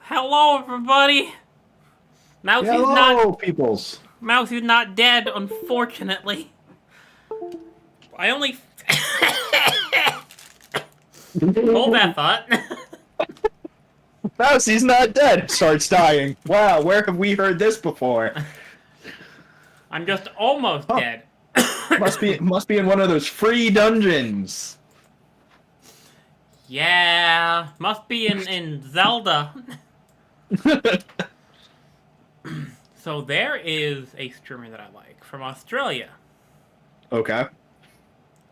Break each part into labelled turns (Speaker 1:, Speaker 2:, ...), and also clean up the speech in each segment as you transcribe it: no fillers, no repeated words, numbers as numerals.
Speaker 1: Hello, everybody.
Speaker 2: Hello, peoples.
Speaker 1: Mousy's not dead, unfortunately. I only hold that thought.
Speaker 2: Mousy's not dead. Starts dying. Wow, where have we heard this before?
Speaker 1: I'm just almost dead.
Speaker 2: Must be in one of those free dungeons.
Speaker 1: Yeah, must be in Zelda. So there is a streamer that I like from Australia.
Speaker 2: Okay.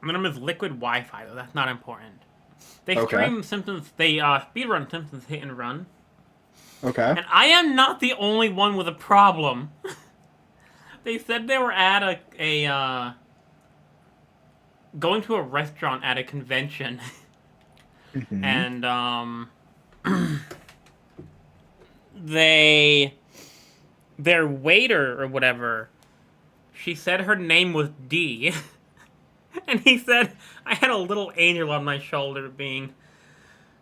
Speaker 1: Her name is Liquid Wi-Fi, though that's not important. They
Speaker 2: Okay.
Speaker 1: stream Simpsons. They speedrun Simpsons Hit and Run.
Speaker 2: Okay.
Speaker 1: And I am not the only one with a problem. They said they were at a going to a restaurant at a convention.
Speaker 2: Mm-hmm.
Speaker 1: And their waiter or whatever, she said her name was D. And he said I had a little angel on my shoulder being,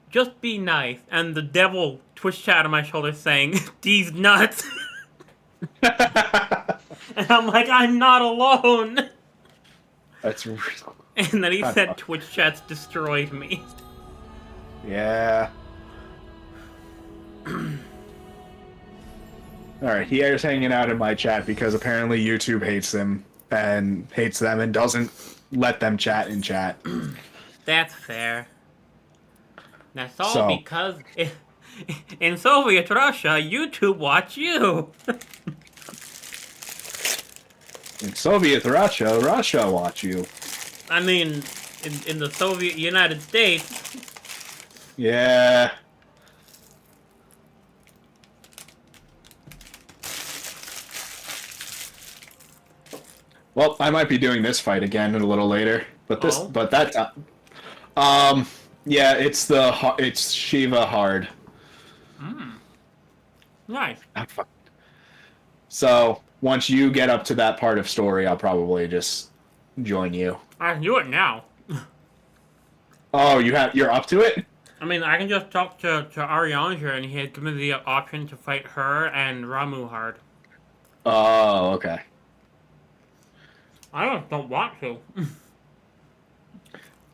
Speaker 1: just be nice. And the devil twitched out on my shoulder saying, D's nuts. And I'm like, I'm not alone.
Speaker 2: That's real.
Speaker 1: And then he said Twitch chats destroyed me.
Speaker 2: Yeah. Alright, he is hanging out in my chat because apparently YouTube hates them and doesn't let them chat in chat.
Speaker 1: That's fair. That's all because in Soviet Russia, YouTube watch you.
Speaker 2: In Soviet Russia, Russia watch you.
Speaker 1: I mean, in the Soviet United States.
Speaker 2: Yeah. Well, I might be doing this fight again a little later, but that time, yeah, it's Shiva hard.
Speaker 1: Nice.
Speaker 2: So once you get up to that part of story, I'll probably just join you.
Speaker 1: I can do it now.
Speaker 2: Oh, you're up to it?
Speaker 1: I mean, I can just talk to Arianja and he had given me the option to fight her and Ramu hard.
Speaker 2: Oh, okay.
Speaker 1: I just don't want to.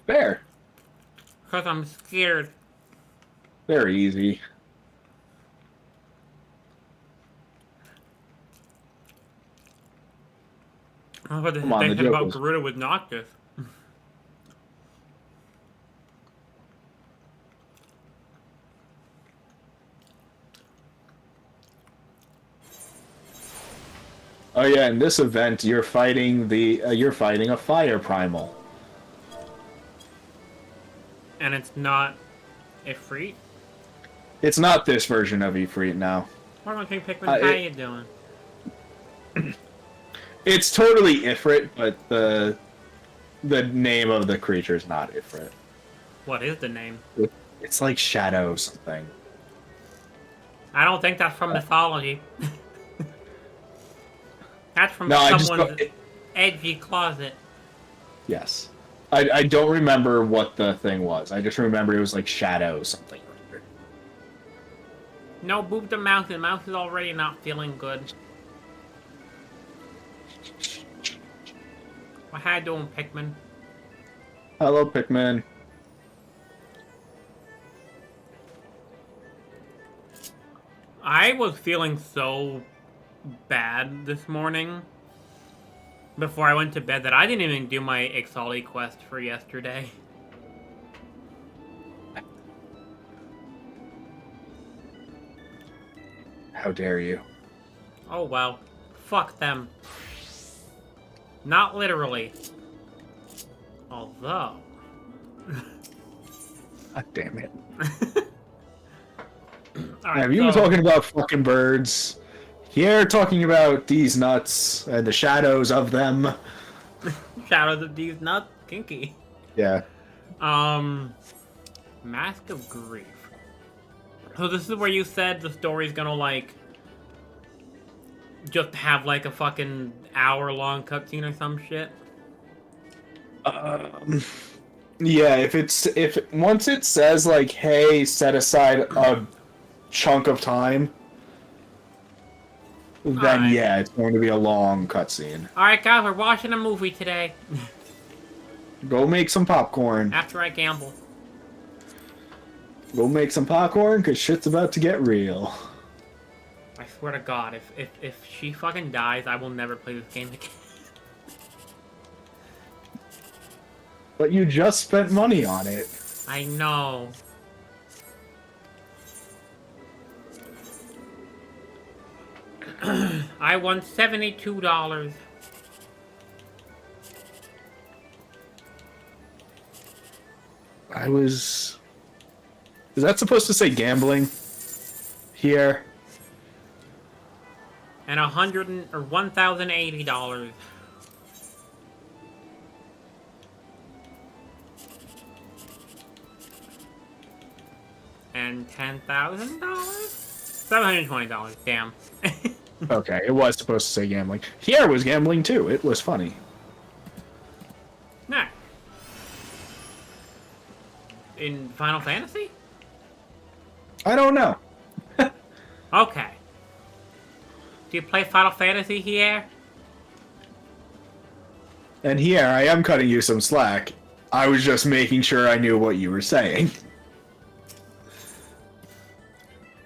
Speaker 2: Fair.
Speaker 1: Because I'm scared.
Speaker 2: Very easy.
Speaker 1: I was thinking about Garuda with Noctis.
Speaker 2: Oh yeah, in this event, you're fighting a fire primal.
Speaker 1: And it's not Ifrit?
Speaker 2: It's not this version of Ifrit now.
Speaker 1: Morgan King Pikmin, how you doing?
Speaker 2: It's totally Ifrit, but the name of the creature is not Ifrit.
Speaker 1: What is the name?
Speaker 2: It's like Shadow something.
Speaker 1: I don't think that's from mythology. That's from someone's edgy closet.
Speaker 2: Yes. I don't remember what the thing was. I just remember it was like Shadow something.
Speaker 1: No, boop the mouse. The mouse is already not feeling good. Well, how you doing, Pikmin?
Speaker 2: Hello, Pikmin.
Speaker 1: I was feeling so bad this morning before I went to bed that I didn't even do my Exali quest for yesterday.
Speaker 2: How dare you?
Speaker 1: Oh well. Fuck them. Not literally. Although.
Speaker 2: God damn it.
Speaker 1: Alright,
Speaker 2: Have you been talking about fucking birds? Here talking about these nuts and the shadows of them.
Speaker 1: Shadows of these nuts? Kinky.
Speaker 2: Yeah.
Speaker 1: Mask of Grief. So this is where you said the story's gonna, like, just have, like, a fucking hour-long cutscene or some shit?
Speaker 2: Yeah, if once it says, like, hey, set aside chunk of time, then
Speaker 1: Alright.
Speaker 2: yeah, it's going to be a long cutscene.
Speaker 1: Alright, guys, we're watching a movie today.
Speaker 2: Go make some popcorn.
Speaker 1: After I gamble.
Speaker 2: Go make some popcorn, because shit's about to get real.
Speaker 1: I swear to God, if she fucking dies, I will never play this game again.
Speaker 2: But you just spent money on it.
Speaker 1: I know. I won $72.
Speaker 2: Is that supposed to say gambling? Here.
Speaker 1: And $1,080. And $10,000? $720. Damn.
Speaker 2: Okay, it was supposed to say gambling. Here was gambling too. It was funny.
Speaker 1: Nah. In Final Fantasy?
Speaker 2: I don't know.
Speaker 1: Okay. Do you play Final Fantasy here?
Speaker 2: And here, I am cutting you some slack. I was just making sure I knew what you were saying.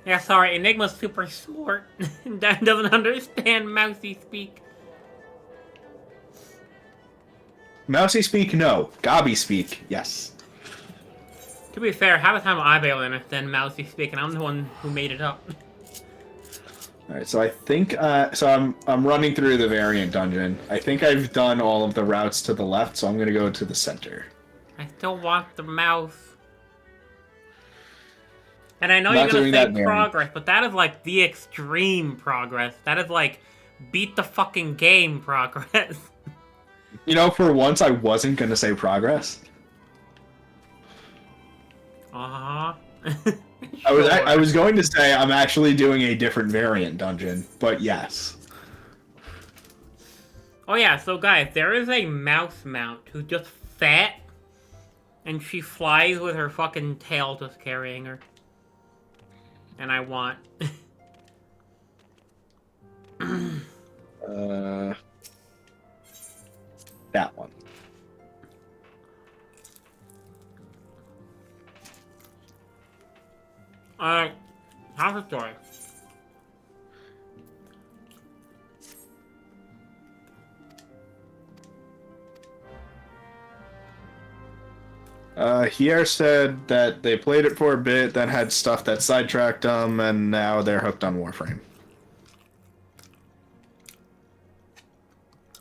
Speaker 1: Yeah, sorry, Enigma's super smart and doesn't understand Mousy speak.
Speaker 2: Mousy speak, no. Gobby speak, yes.
Speaker 1: To be fair, half the time I barely understand Mousy speak, and I'm the one who made it up.
Speaker 2: Alright, so I think, I'm running through the variant dungeon. I think I've done all of the routes to the left, so I'm gonna go to the center.
Speaker 1: I still want the mouse. And I know
Speaker 2: Not
Speaker 1: you're gonna
Speaker 2: doing
Speaker 1: say
Speaker 2: that, Mary.
Speaker 1: progress, but that is like the extreme progress. That is like beat the fucking game progress.
Speaker 2: You know, for once I wasn't gonna say progress.
Speaker 1: Uh-huh.
Speaker 2: I was going to say I'm actually doing a different variant dungeon, but yes.
Speaker 1: Oh yeah, so guys, there is a mouse mount who's just fat, and she flies with her fucking tail just carrying her. And I want...
Speaker 2: That one.
Speaker 1: Alright, how's the story?
Speaker 2: Hier said that they played it for a bit, then had stuff that sidetracked them, and now they're hooked on Warframe.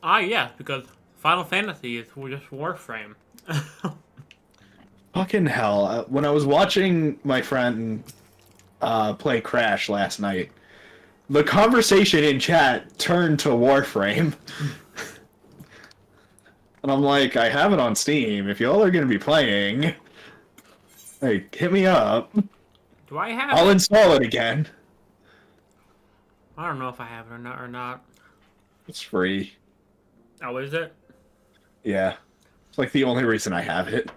Speaker 1: Ah, yes, because Final Fantasy is just Warframe.
Speaker 2: Fucking hell. When I was watching my friend play Crash last night, the conversation in chat turned to Warframe. And I'm like, I have it on Steam. If y'all are going to be playing, hey, hit me up.
Speaker 1: Do I have
Speaker 2: I'll
Speaker 1: it?
Speaker 2: install it again.
Speaker 1: I don't know if I have it or not.
Speaker 2: It's free.
Speaker 1: Oh, is it?
Speaker 2: Yeah. It's like the only reason I have it.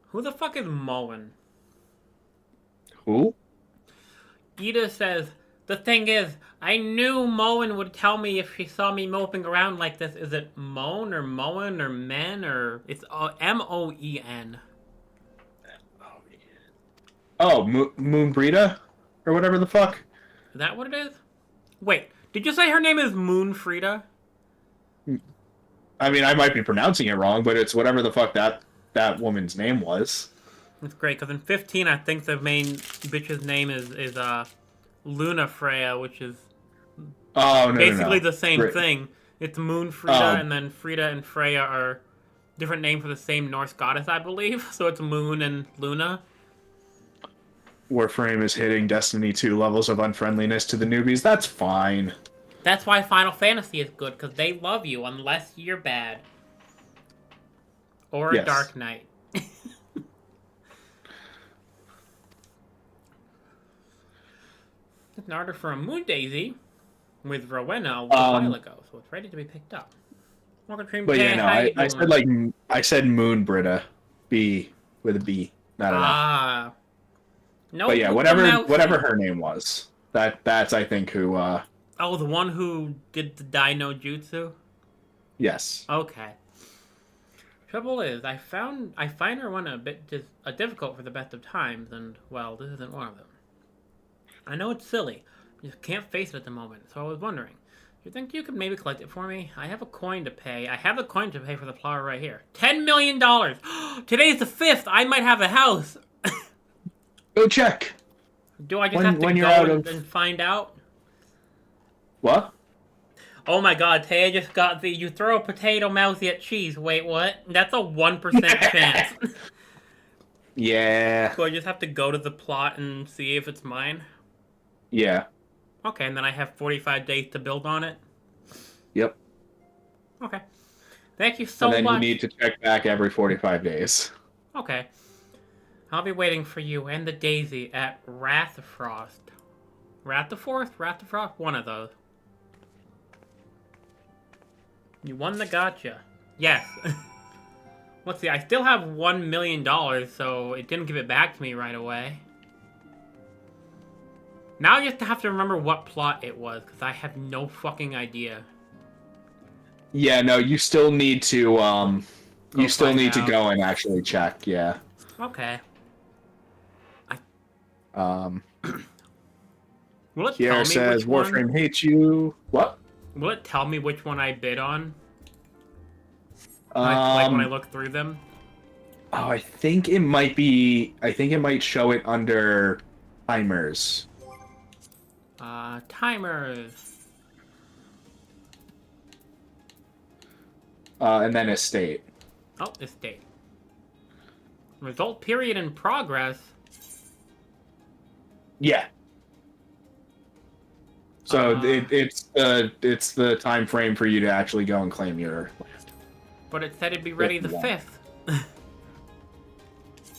Speaker 1: Who the fuck is Mullen?
Speaker 2: Who?
Speaker 1: Gita says, the thing is, I knew Mullen would tell me if she saw me moping around like this. Is it Moan or Moen or Men or... It's M-O-E-N.
Speaker 2: Oh, Moonbrita? Or whatever the fuck?
Speaker 1: Is that what it is? Wait, did you say her name is Moon Frida?
Speaker 2: I mean, I might be pronouncing it wrong, but it's whatever the fuck that woman's name was.
Speaker 1: That's great, because in 15, I think the main bitch's name is Luna Freya, which is basically the same thing. It's Moon Frida, and then Frida and Freya are different names for the same Norse goddess, I believe. So it's Moon and Luna.
Speaker 2: Warframe is hitting Destiny 2 levels of unfriendliness to the newbies. That's fine.
Speaker 1: That's why Final Fantasy is good, because they love you unless you're bad. Or
Speaker 2: Yes.
Speaker 1: Dark Knight. It's an order for a Moon Daisy with Rowena a while ago, so it's ready to be picked up.
Speaker 2: But yeah, no, I said Moonbrita. B with a B, not an F.
Speaker 1: Ah, No,
Speaker 2: But yeah, whatever her name was. That's I think who.
Speaker 1: Oh, the one who did the Dino Jutsu.
Speaker 2: Yes.
Speaker 1: Okay. Trouble is, I find her one a bit difficult for the best of times, and well, this isn't one of them. I know it's silly, just can't face it at the moment. So I was wondering, do you think you could maybe collect it for me? I have a coin to pay. I have a coin to pay for the flower right here. $10 million. Today's the 5th. I might have a house.
Speaker 2: Go check.
Speaker 1: Do I just have to go and find out?
Speaker 2: What?
Speaker 1: Oh my god, Taya just got the you throw a potato mousy at cheese. Wait, what? That's a 1% chance.
Speaker 2: Yeah.
Speaker 1: So I just have to go to the plot and see if it's mine?
Speaker 2: Yeah.
Speaker 1: Okay, and then I have 45 days to build on it?
Speaker 2: Yep.
Speaker 1: Okay. Thank you so much.
Speaker 2: And then you need to check back every 45 days.
Speaker 1: Okay. I'll be waiting for you and the daisy at Wrathfrost. Wrathfrost? One of those. You won the gotcha. Yes. Let's see, I still have $1 million, so it didn't give it back to me right away. Now I just have to remember what plot it was, because I have no fucking idea.
Speaker 2: Yeah, no, you still need to, go and actually check, yeah.
Speaker 1: Okay.
Speaker 2: Will
Speaker 1: it
Speaker 2: Pierre
Speaker 1: tell me
Speaker 2: says,
Speaker 1: which
Speaker 2: Warframe
Speaker 1: one?
Speaker 2: hates you. What?
Speaker 1: Will it tell me which one I bid on? Like when I look through them?
Speaker 2: Oh, I think it might be... I think it might show it under timers.
Speaker 1: Timers.
Speaker 2: And then estate.
Speaker 1: Oh, estate. Result period in progress.
Speaker 2: Yeah. So it's the time frame for you to actually go and claim your land.
Speaker 1: But it said it'd be ready the 5th.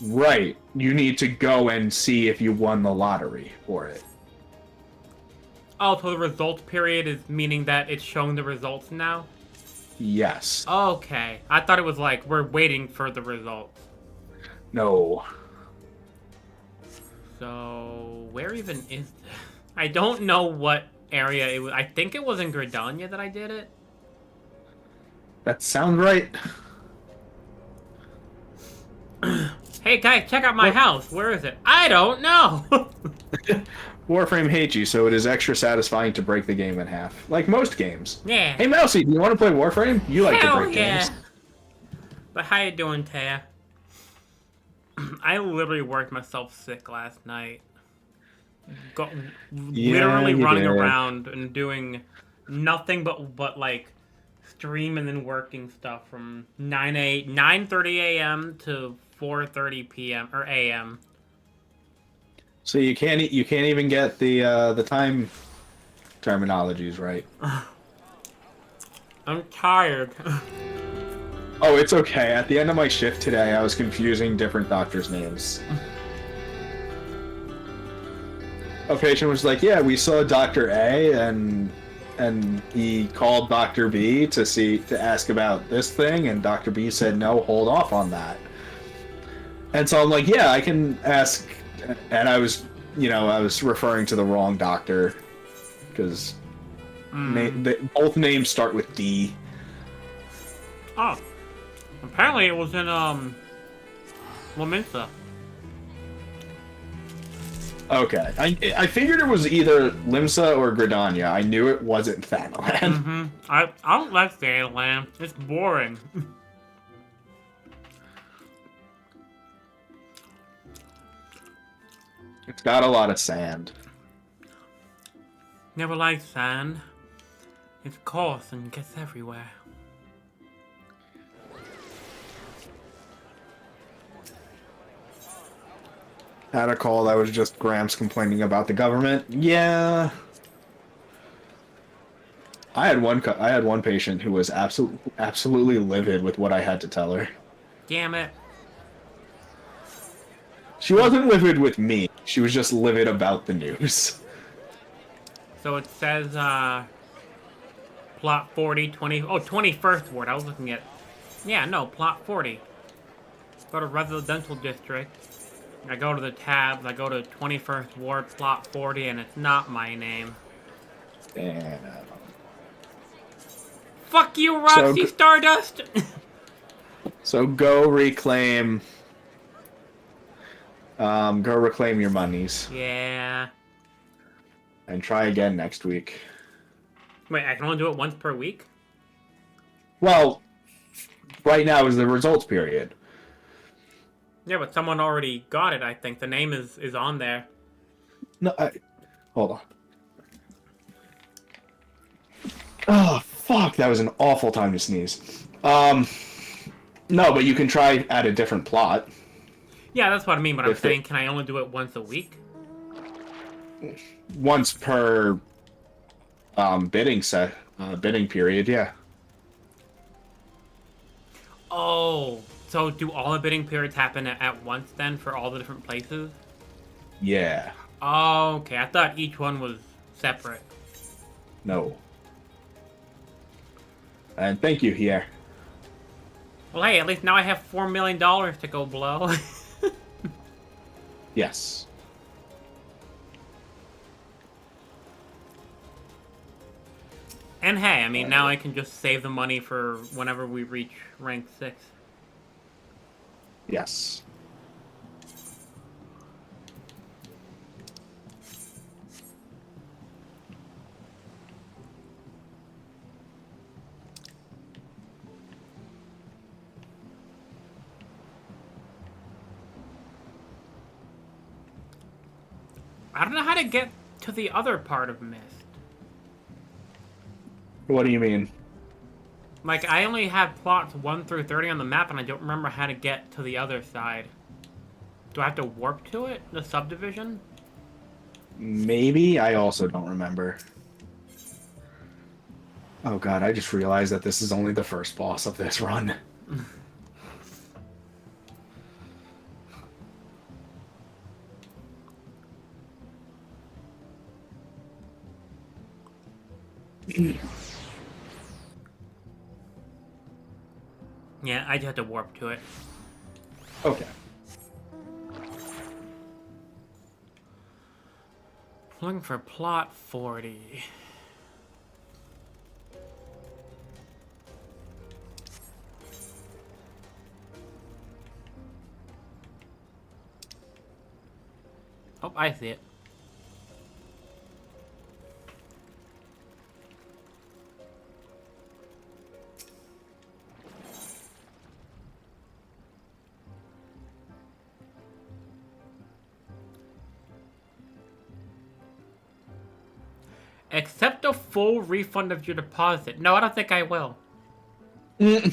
Speaker 2: Right. You need to go and see if you won the lottery for it.
Speaker 1: Oh, so the result period is meaning that it's showing the results now?
Speaker 2: Yes.
Speaker 1: Okay. I thought it was like, we're waiting for the results.
Speaker 2: No.
Speaker 1: So, where even is this? I don't know what area it was. I think it was in Gridania that I did it.
Speaker 2: That sounds right.
Speaker 1: Hey guys, check out my house. Where is it? I don't know.
Speaker 2: Warframe hates you, so it is extra satisfying to break the game in half. Like most games.
Speaker 1: Yeah.
Speaker 2: Hey Mousy, do you want to play Warframe? You like to break games.
Speaker 1: But how you doing, Taya? I literally worked myself sick last night. Literally running around and doing nothing but like stream and then working stuff from 9:30 a.m. to 4:30 p.m. or a.m.
Speaker 2: So you can't even get the time terminologies right.
Speaker 1: I'm tired.
Speaker 2: Oh, it's okay. At the end of my shift today, I was confusing different doctors' names. A patient was like, "Yeah, we saw Dr. A, and he called Dr. B to ask about this thing, and Dr. B said, no, hold off on that." And so I'm like, "Yeah, I can ask," and I was referring to the wrong doctor because both names start with D.
Speaker 1: Oh, apparently it was in Laminsa.
Speaker 2: Okay. I figured it was either Limsa or Gridania. I knew it wasn't Thanalan.
Speaker 1: I don't like Thanalan. It's boring.
Speaker 2: It's got a lot of sand.
Speaker 1: Never liked sand. It's coarse and gets everywhere.
Speaker 2: Had a call that was just Gramps complaining about the government. Yeah. I had one patient who was absolutely livid with what I had to tell her.
Speaker 1: Damn it.
Speaker 2: She wasn't livid with me. She was just livid about the news.
Speaker 1: So it says, plot 40, 20... Oh, 21st ward. I was looking at... Yeah, no, plot 40. Go to residential district. I go to the tabs, I go to 21st Ward, plot 40, and it's not my name.
Speaker 2: Damn.
Speaker 1: Fuck you, Roxy Stardust!
Speaker 2: So go reclaim... go reclaim your monies.
Speaker 1: Yeah.
Speaker 2: And try again next week.
Speaker 1: Wait, I can only do it once per week?
Speaker 2: Well, right now is the results period.
Speaker 1: Yeah, but someone already got it, I think. The name is on there.
Speaker 2: No, hold on. Oh, fuck, that was an awful time to sneeze. No, but you can try at a different plot.
Speaker 1: Yeah, that's what I mean, but I'm saying, can I only do it once a week?
Speaker 2: Once per bidding period, yeah.
Speaker 1: Oh, so do all the bidding periods happen at once then for all the different places?
Speaker 2: Yeah.
Speaker 1: Oh, okay. I thought each one was separate.
Speaker 2: No. And thank you, here.
Speaker 1: Well, hey, at least now I have $4 million to go blow.
Speaker 2: Yes.
Speaker 1: And hey, I mean, now I can just save the money for whenever we reach rank 6.
Speaker 2: Yes.
Speaker 1: I don't know how to get to the other part of Mist.
Speaker 2: What do you mean?
Speaker 1: Like, I only have plots 1 through 30 on the map, and I don't remember how to get to the other side. Do I have to warp to it? The subdivision?
Speaker 2: Maybe? I also don't remember. Oh god, I just realized that this is only the first boss of this run.
Speaker 1: Yeah, I just have to warp to it.
Speaker 2: Okay.
Speaker 1: Looking for plot 40. Oh, I see it. Accept a full refund of your deposit. No, I don't think I will. Yeah,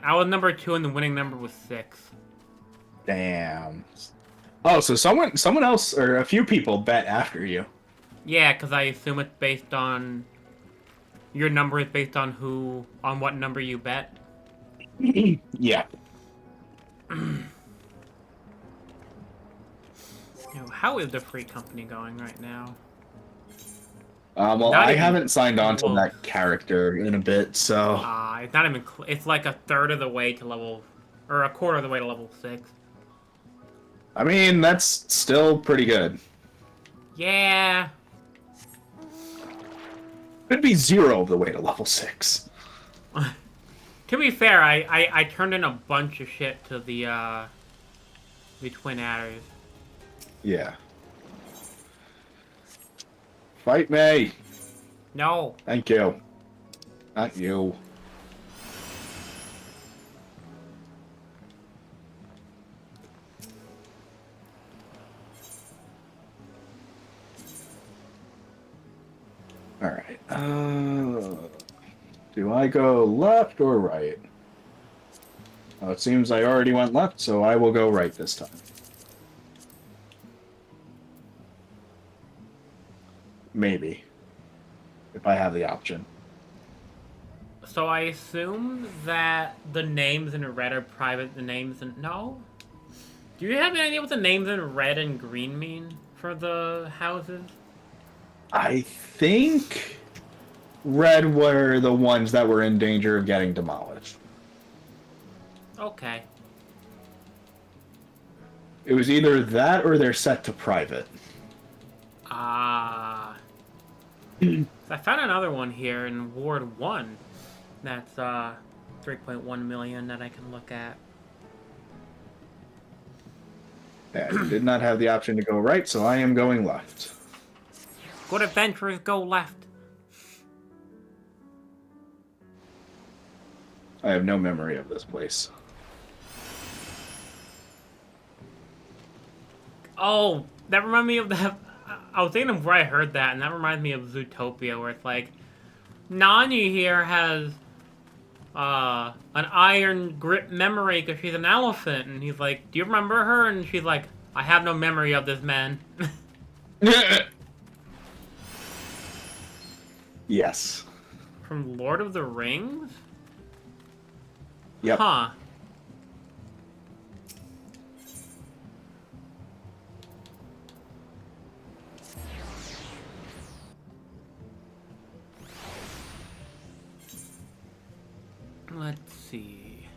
Speaker 1: I was number 2 and the winning number was 6.
Speaker 2: Damn. Oh, so someone else, or a few people bet after you.
Speaker 1: Yeah, because I assume it's based on... Your number is based on on what number you bet.
Speaker 2: Yeah.
Speaker 1: How is the free company going right now?
Speaker 2: Well, I haven't signed on to that character in a bit, so...
Speaker 1: It's not even... It's like a third of the way to level... Or a quarter of the way to level 6.
Speaker 2: I mean, that's still pretty good.
Speaker 1: Yeah.
Speaker 2: Could be 0 of the way to level 6.
Speaker 1: To be fair, I turned in a bunch of shit to the Twin Adders.
Speaker 2: Yeah. Fight me!
Speaker 1: No.
Speaker 2: Thank you. Not you. Alright. Do I go left or right? Oh, it seems I already went left, so I will go right this time. Maybe. If I have the option.
Speaker 1: So I assume that the names in red are private, the names in... No? Do you have any idea what the names in red and green mean for the houses?
Speaker 2: I think red were the ones that were in danger of getting demolished.
Speaker 1: Okay.
Speaker 2: It was either that or they're set to private.
Speaker 1: Ah. I found another one here in Ward 1 that's 3.1 million that I can look at.
Speaker 2: Yeah, I did not have the option to go right, so I am going left.
Speaker 1: Good adventurers go left.
Speaker 2: I have no memory of this place.
Speaker 1: Oh, that reminded me of that. I was thinking of where I heard that, and that reminds me of Zootopia, where it's like, Nani here has an iron grip memory because she's an elephant, and he's like, do you remember her? And she's like, I have no memory of this man.
Speaker 2: Yes.
Speaker 1: From Lord of the Rings?
Speaker 2: Yep.
Speaker 1: Huh. Let's see.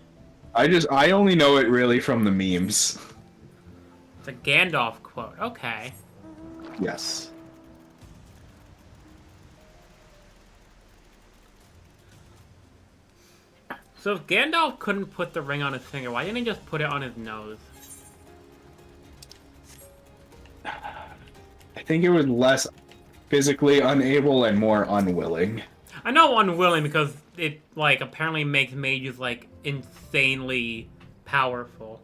Speaker 2: I only know it really from the memes.
Speaker 1: It's a Gandalf quote. Okay.
Speaker 2: Yes.
Speaker 1: So if Gandalf couldn't put the ring on his finger, why didn't he just put it on his nose?
Speaker 2: I think it was less physically unable and more unwilling.
Speaker 1: I know unwilling because it, like, apparently makes mages, like, insanely powerful.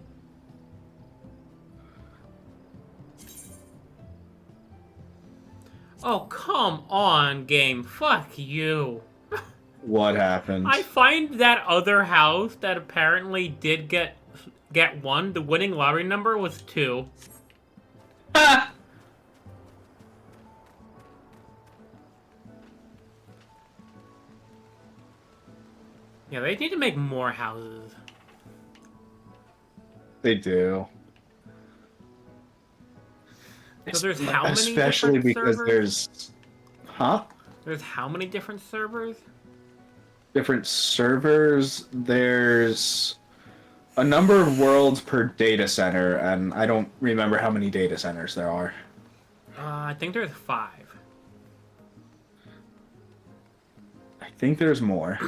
Speaker 1: Oh, come on, game. Fuck you.
Speaker 2: What happened?
Speaker 1: I find that other house that apparently did get one. The winning lottery number was 2.
Speaker 2: Ah!
Speaker 1: Yeah, they need to make more houses.
Speaker 2: They do.
Speaker 1: So there's how many
Speaker 2: Especially
Speaker 1: different
Speaker 2: because
Speaker 1: servers?
Speaker 2: there's... Huh?
Speaker 1: There's how many different servers?
Speaker 2: Different servers. There's a number of worlds per data center, and I don't remember how many data centers there are.
Speaker 1: I think there's 5.
Speaker 2: I think there's more.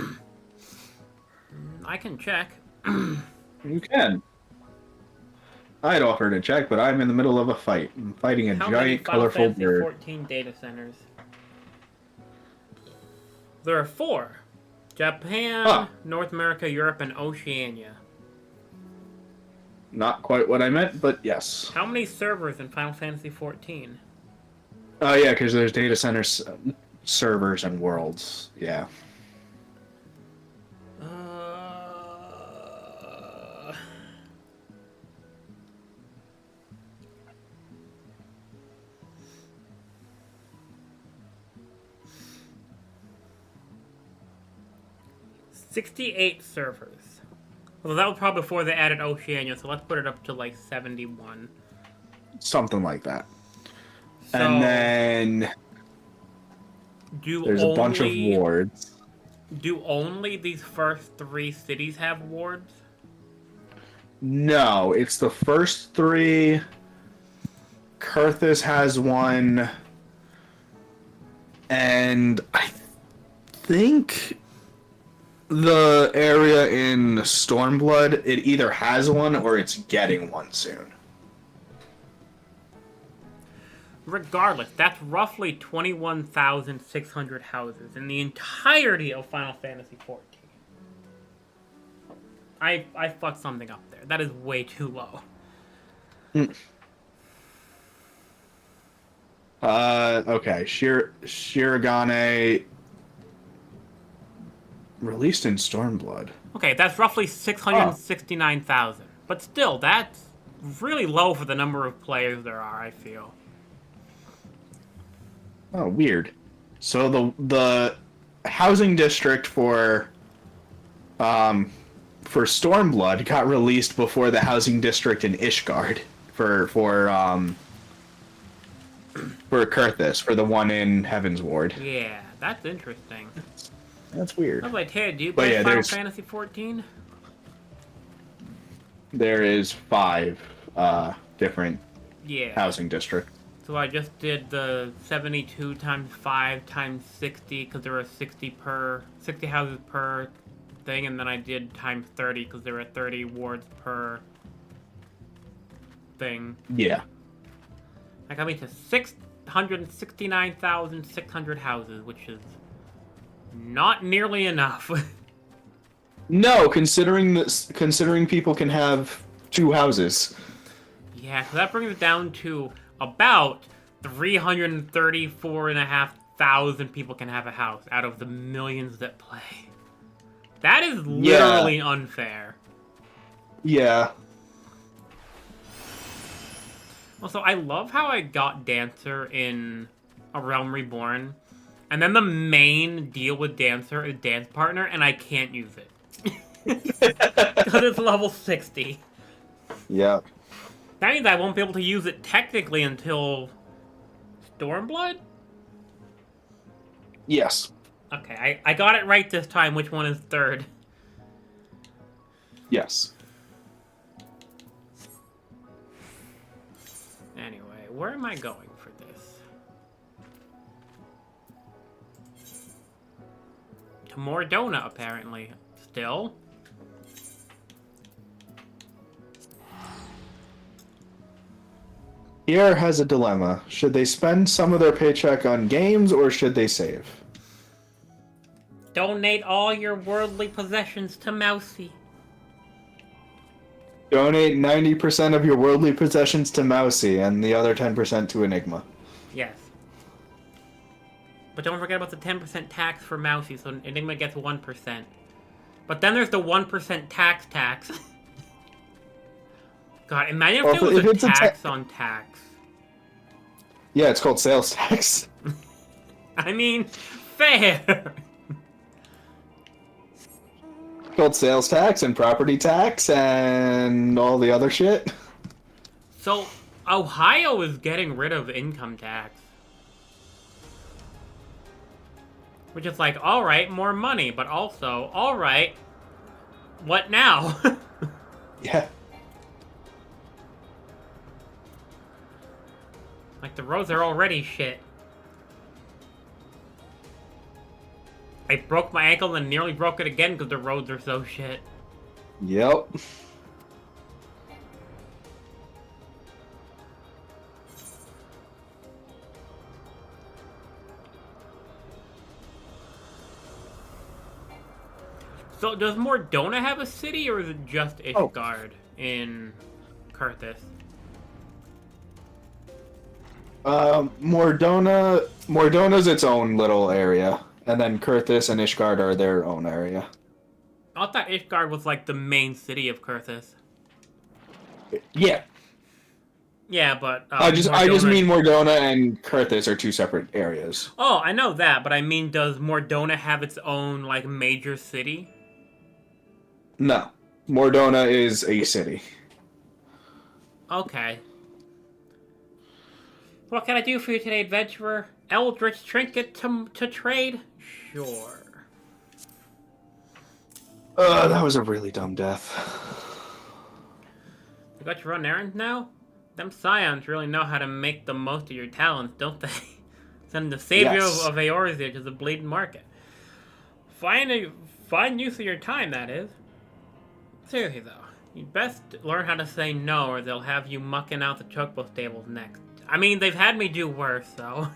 Speaker 1: I can check.
Speaker 2: You can. I'd offer to check, but I'm in the middle of a fight. I'm fighting a
Speaker 1: How many
Speaker 2: giant,
Speaker 1: Final
Speaker 2: colorful
Speaker 1: Fantasy
Speaker 2: bird.
Speaker 1: 14 data centers? There are 4. Japan,
Speaker 2: Huh.
Speaker 1: North America, Europe, and Oceania.
Speaker 2: Not quite what I meant, but yes.
Speaker 1: How many servers in Final Fantasy 14?
Speaker 2: Oh, yeah, because there's data centers, servers, and worlds. Yeah.
Speaker 1: Uh... $68 servers. Well, that was probably before they added Oceania, so let's put it up to like 71.
Speaker 2: Something like that.
Speaker 1: So,
Speaker 2: And then there's a bunch of wards.
Speaker 1: Do only these first 3 cities have wards?
Speaker 2: No, it's the first 3. Kurthus has one. And I think the area in Stormblood, it either has one or it's getting one soon.
Speaker 1: Regardless, that's roughly 21,600 houses in the entirety of Final Fantasy XIV. I fucked something up there. That is way too low.
Speaker 2: Okay. Shirogane released in Stormblood.
Speaker 1: Okay, that's roughly 669,000. But still, that's really low for the number of players there are, I feel.
Speaker 2: Oh, weird. So the housing district for Stormblood got released before the housing district in Ishgard for Kurthus, for the one in Heavensward.
Speaker 1: Yeah, that's interesting.
Speaker 2: That's weird.
Speaker 1: I was like, hey, do you
Speaker 2: But
Speaker 1: play
Speaker 2: yeah,
Speaker 1: Final
Speaker 2: there's-
Speaker 1: Fantasy XIV?
Speaker 2: there is 5 different
Speaker 1: Yeah.
Speaker 2: housing districts.
Speaker 1: So I just did the 72 times 5 times 60 because there were 60 houses per thing, and then I did times 30 because there were 30 wards per thing.
Speaker 2: Yeah.
Speaker 1: That got me to 669,600 houses, which is not nearly enough.
Speaker 2: No, considering people can have 2 houses.
Speaker 1: Yeah, so that brings it down to about 334,500 people can have a house out of the millions that play. That is literally unfair.
Speaker 2: Yeah.
Speaker 1: Also, I love how I got Dancer in A Realm Reborn, and then the main deal with Dancer is Dance Partner, and I can't use it. Because it's level 60.
Speaker 2: Yeah.
Speaker 1: That means I won't be able to use it technically until Stormblood?
Speaker 2: Yes.
Speaker 1: Okay, I got it right this time. Which one is third?
Speaker 2: Yes.
Speaker 1: Anyway, where am I going for this? To Mordona, apparently. Still.
Speaker 2: Pierre has a dilemma. Should they spend some of their paycheck on games or should they save?
Speaker 1: Donate all your worldly possessions to Mousy.
Speaker 2: Donate 90% of your worldly possessions to Mousy and the other 10% to Enigma.
Speaker 1: Yes. But don't forget about the 10% tax for Mousy, so Enigma gets 1%. But then there's the 1% tax. God, imagine if there was a tax on tax.
Speaker 2: Yeah, it's called sales tax.
Speaker 1: I mean, fair.
Speaker 2: It's called sales tax and property tax and all the other shit.
Speaker 1: So, Ohio is getting rid of income tax. Which is like, alright, more money, but also, alright, what now?
Speaker 2: Yeah.
Speaker 1: Like, the roads are already shit. I broke my ankle and nearly broke it again because the roads are so shit.
Speaker 2: Yep.
Speaker 1: So, does Mordona have a city, or is it just Ishgard in Kurthus?
Speaker 2: Mordona's its own little area, and then Kurthus and Ishgard are their own area.
Speaker 1: I thought Ishgard was like the main city of Kurthus.
Speaker 2: Yeah.
Speaker 1: Yeah, but
Speaker 2: I just mean Mordona and Kurthus are 2 separate areas.
Speaker 1: Oh, I know that, but I mean, does Mordona have its own like major city?
Speaker 2: No. Mordona is a city.
Speaker 1: Okay. What can I do for you today, adventurer? Eldritch trinket to trade? Sure.
Speaker 2: That was a really dumb death.
Speaker 1: You got your own errands now? Them scions really know how to make the most of your talents, don't they? Send the savior of Eorzea to the bleeding market. Fine use of your time, that is. Seriously, though. You'd best learn how to say no, or they'll have you mucking out the chocobo stables next. I mean, they've had me do worse, so...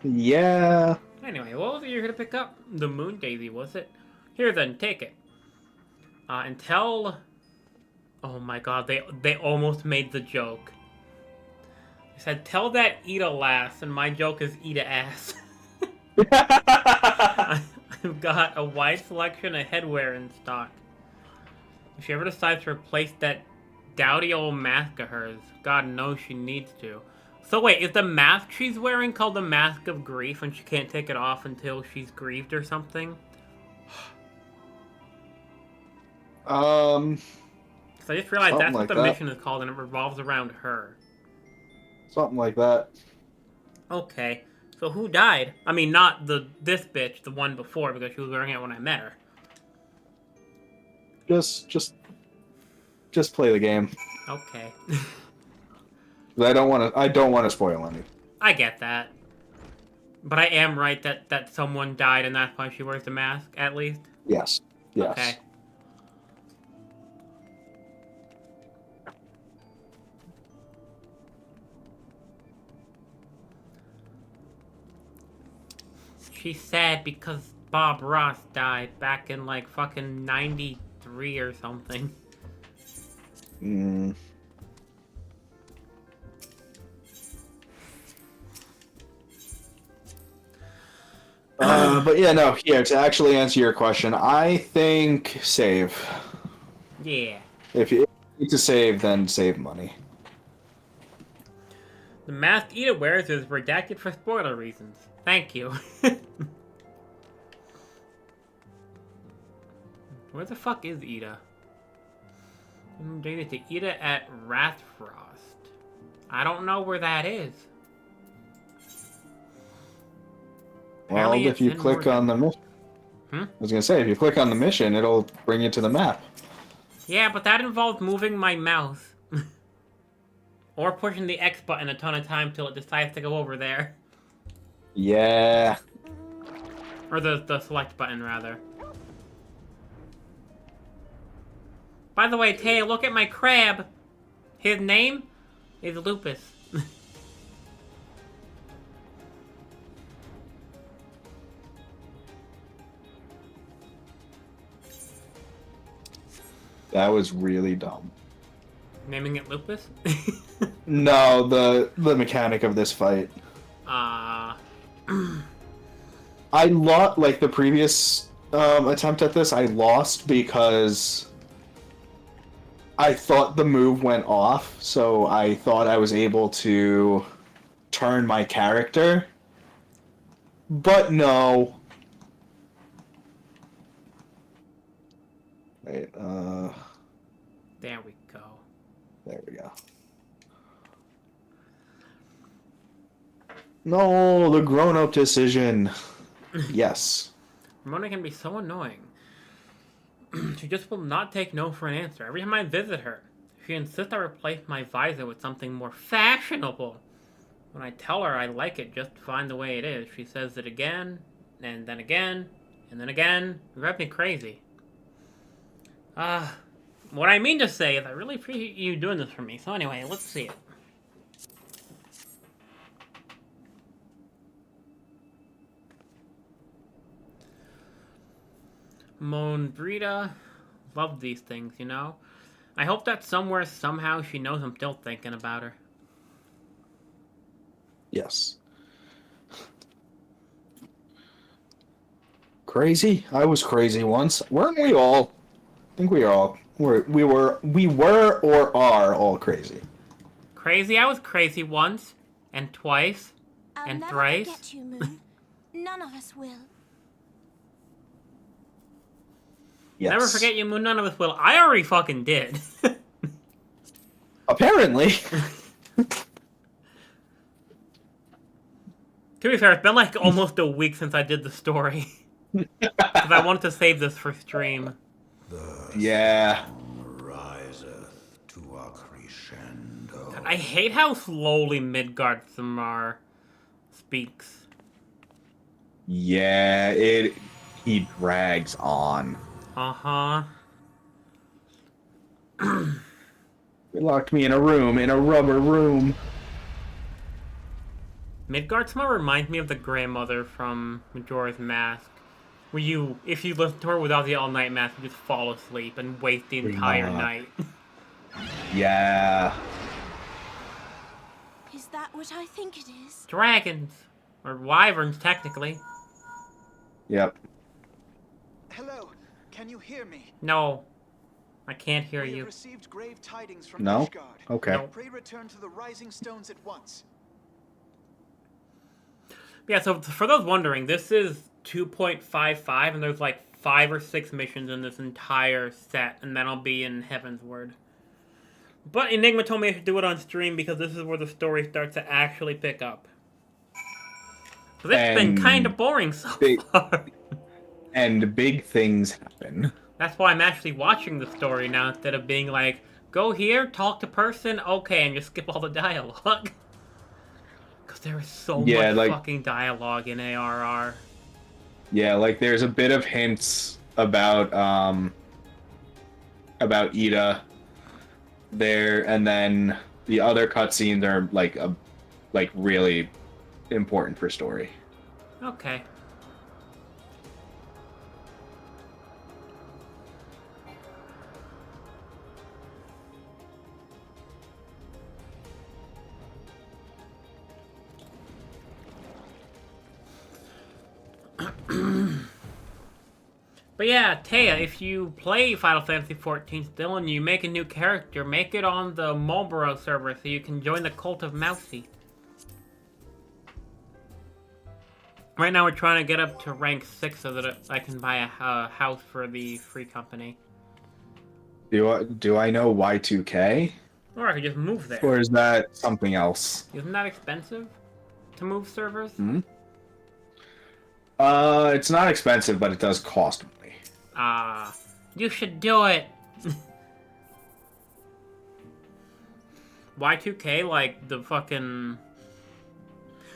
Speaker 2: Yeah.
Speaker 1: Anyway, what was it you were going to pick up? The Moon Daisy, was it? Here then, take it. And tell... Oh my god, they almost made the joke. They said, tell that Ida lass, and my joke is Ida ass. I've got a wide selection of headwear in stock. If she ever decides to replace that dowdy old mask of hers, God knows she needs to. So wait, is the mask she's wearing called the Mask of Grief, and she can't take it off until she's grieved or something? So I just realized that's what the mission is called, and it revolves around her.
Speaker 2: Something like that.
Speaker 1: Okay, so who died? I mean, not this bitch, the one before, because she was wearing it when I met her.
Speaker 2: Just Just play the game.
Speaker 1: Okay.
Speaker 2: I don't want to spoil any.
Speaker 1: I get that. But I am right that someone died and that's why she wears the mask, at least?
Speaker 2: Yes. Yes.
Speaker 1: Okay. She's sad because Bob Ross died back in, like, fucking 93 or something.
Speaker 2: Mm. But yeah, no, here, to actually answer your question, I think save.
Speaker 1: Yeah.
Speaker 2: If you need to save, then save money.
Speaker 1: The mask Ida wears is redacted for spoiler reasons. Thank you. Where the fuck is Ida? I'm doing to Ida at Wrathfrost. I don't know where that is.
Speaker 2: Well,
Speaker 1: Apparently
Speaker 2: if
Speaker 1: it's
Speaker 2: you
Speaker 1: in
Speaker 2: click
Speaker 1: Mordor.
Speaker 2: on the mission, I was gonna say, if you click on the mission, it'll bring you to the map.
Speaker 1: Yeah, but that involves moving my mouse. Or pushing the X button a ton of times till it decides to go over there.
Speaker 2: Yeah.
Speaker 1: Or the select button, rather. By the way, Tay, look at my crab. His name is Lupus.
Speaker 2: That was really dumb.
Speaker 1: Naming it Lupus?
Speaker 2: No, the mechanic of this fight. I lost, like the previous attempt at this, I lost because I thought the move went off, so I thought I was able to turn my character. But no. Wait,
Speaker 1: There we go.
Speaker 2: there we go. No, the grown-up decision. Yes.
Speaker 1: Ramona can be so annoying. She just will not take no for an answer. Every time I visit her, she insists I replace my visor with something more fashionable. When I tell her I like it just fine the way it is, she says it again, and then again, and then again. It drives me crazy. What I mean to say is I really appreciate you doing this for me. So anyway, let's see it. Moan Brita. Love these things, you know? I hope that somewhere, somehow, she knows I'm still thinking about her.
Speaker 2: Yes. Crazy? I was crazy once. Weren't we all? I think we all. We were or are all crazy.
Speaker 1: Crazy? I was crazy once. And twice.
Speaker 3: I'll
Speaker 1: And
Speaker 3: never
Speaker 1: thrice.
Speaker 3: forget you, Moon. None of us will.
Speaker 2: Yes.
Speaker 1: Never forget you, Moon. None of us will. I already fucking did.
Speaker 2: Apparently.
Speaker 1: To be fair, it's been like almost a week since I did the story. Because I wanted to save this for stream.
Speaker 2: Yeah.
Speaker 4: Riseth to a crescendo.
Speaker 1: I hate how slowly Midgard Samar speaks.
Speaker 2: Yeah, he drags on.
Speaker 1: Uh-huh.
Speaker 2: They locked me in a room, in a rubber room.
Speaker 1: Midgard Samar reminds me of the grandmother from Majora's Mask. Where you, if you listen to her without the all-night mask, you just fall asleep and waste the entire night.
Speaker 2: Yeah.
Speaker 3: Is that what I think it is?
Speaker 1: Dragons. Or wyverns, technically.
Speaker 2: Yep.
Speaker 5: Hello, can you hear me?
Speaker 1: No. I can't hear
Speaker 5: We have
Speaker 1: you.
Speaker 5: received grave tidings from
Speaker 2: No?
Speaker 5: Ishgard.
Speaker 2: Okay.
Speaker 1: No.
Speaker 5: Pray return to the Rising Stones at once.
Speaker 1: Yeah, so for those wondering, this is 2.55, and there's like 5 or 6 missions in this entire set, and then I'll be in Heavensward. But Enigma told me I should do it on stream because this is where the story starts to actually pick up. Because it's been
Speaker 2: And
Speaker 1: kind of boring so far.
Speaker 2: And big things happen.
Speaker 1: That's why I'm actually watching the story now instead of being like, Go here, talk to person, okay, and just skip all the dialogue. Because there is so much fucking dialogue in ARR.
Speaker 2: Yeah, like there's a bit of hints about Ida there, and then the other cutscenes are like really important for story.
Speaker 1: Okay. But yeah, Taya, if you play Final Fantasy XIV still and you make a new character, make it on the Marlborough server so you can join the cult of Mousy. Right now we're trying to get up to rank 6 so that I can buy a house for the free company.
Speaker 2: Do I know Y2K?
Speaker 1: Or I could just move there.
Speaker 2: Or is that something else?
Speaker 1: Isn't that expensive to move servers?
Speaker 2: Hmm? It's not expensive, but it does cost money.
Speaker 1: You should do it. Y2K, like the fucking...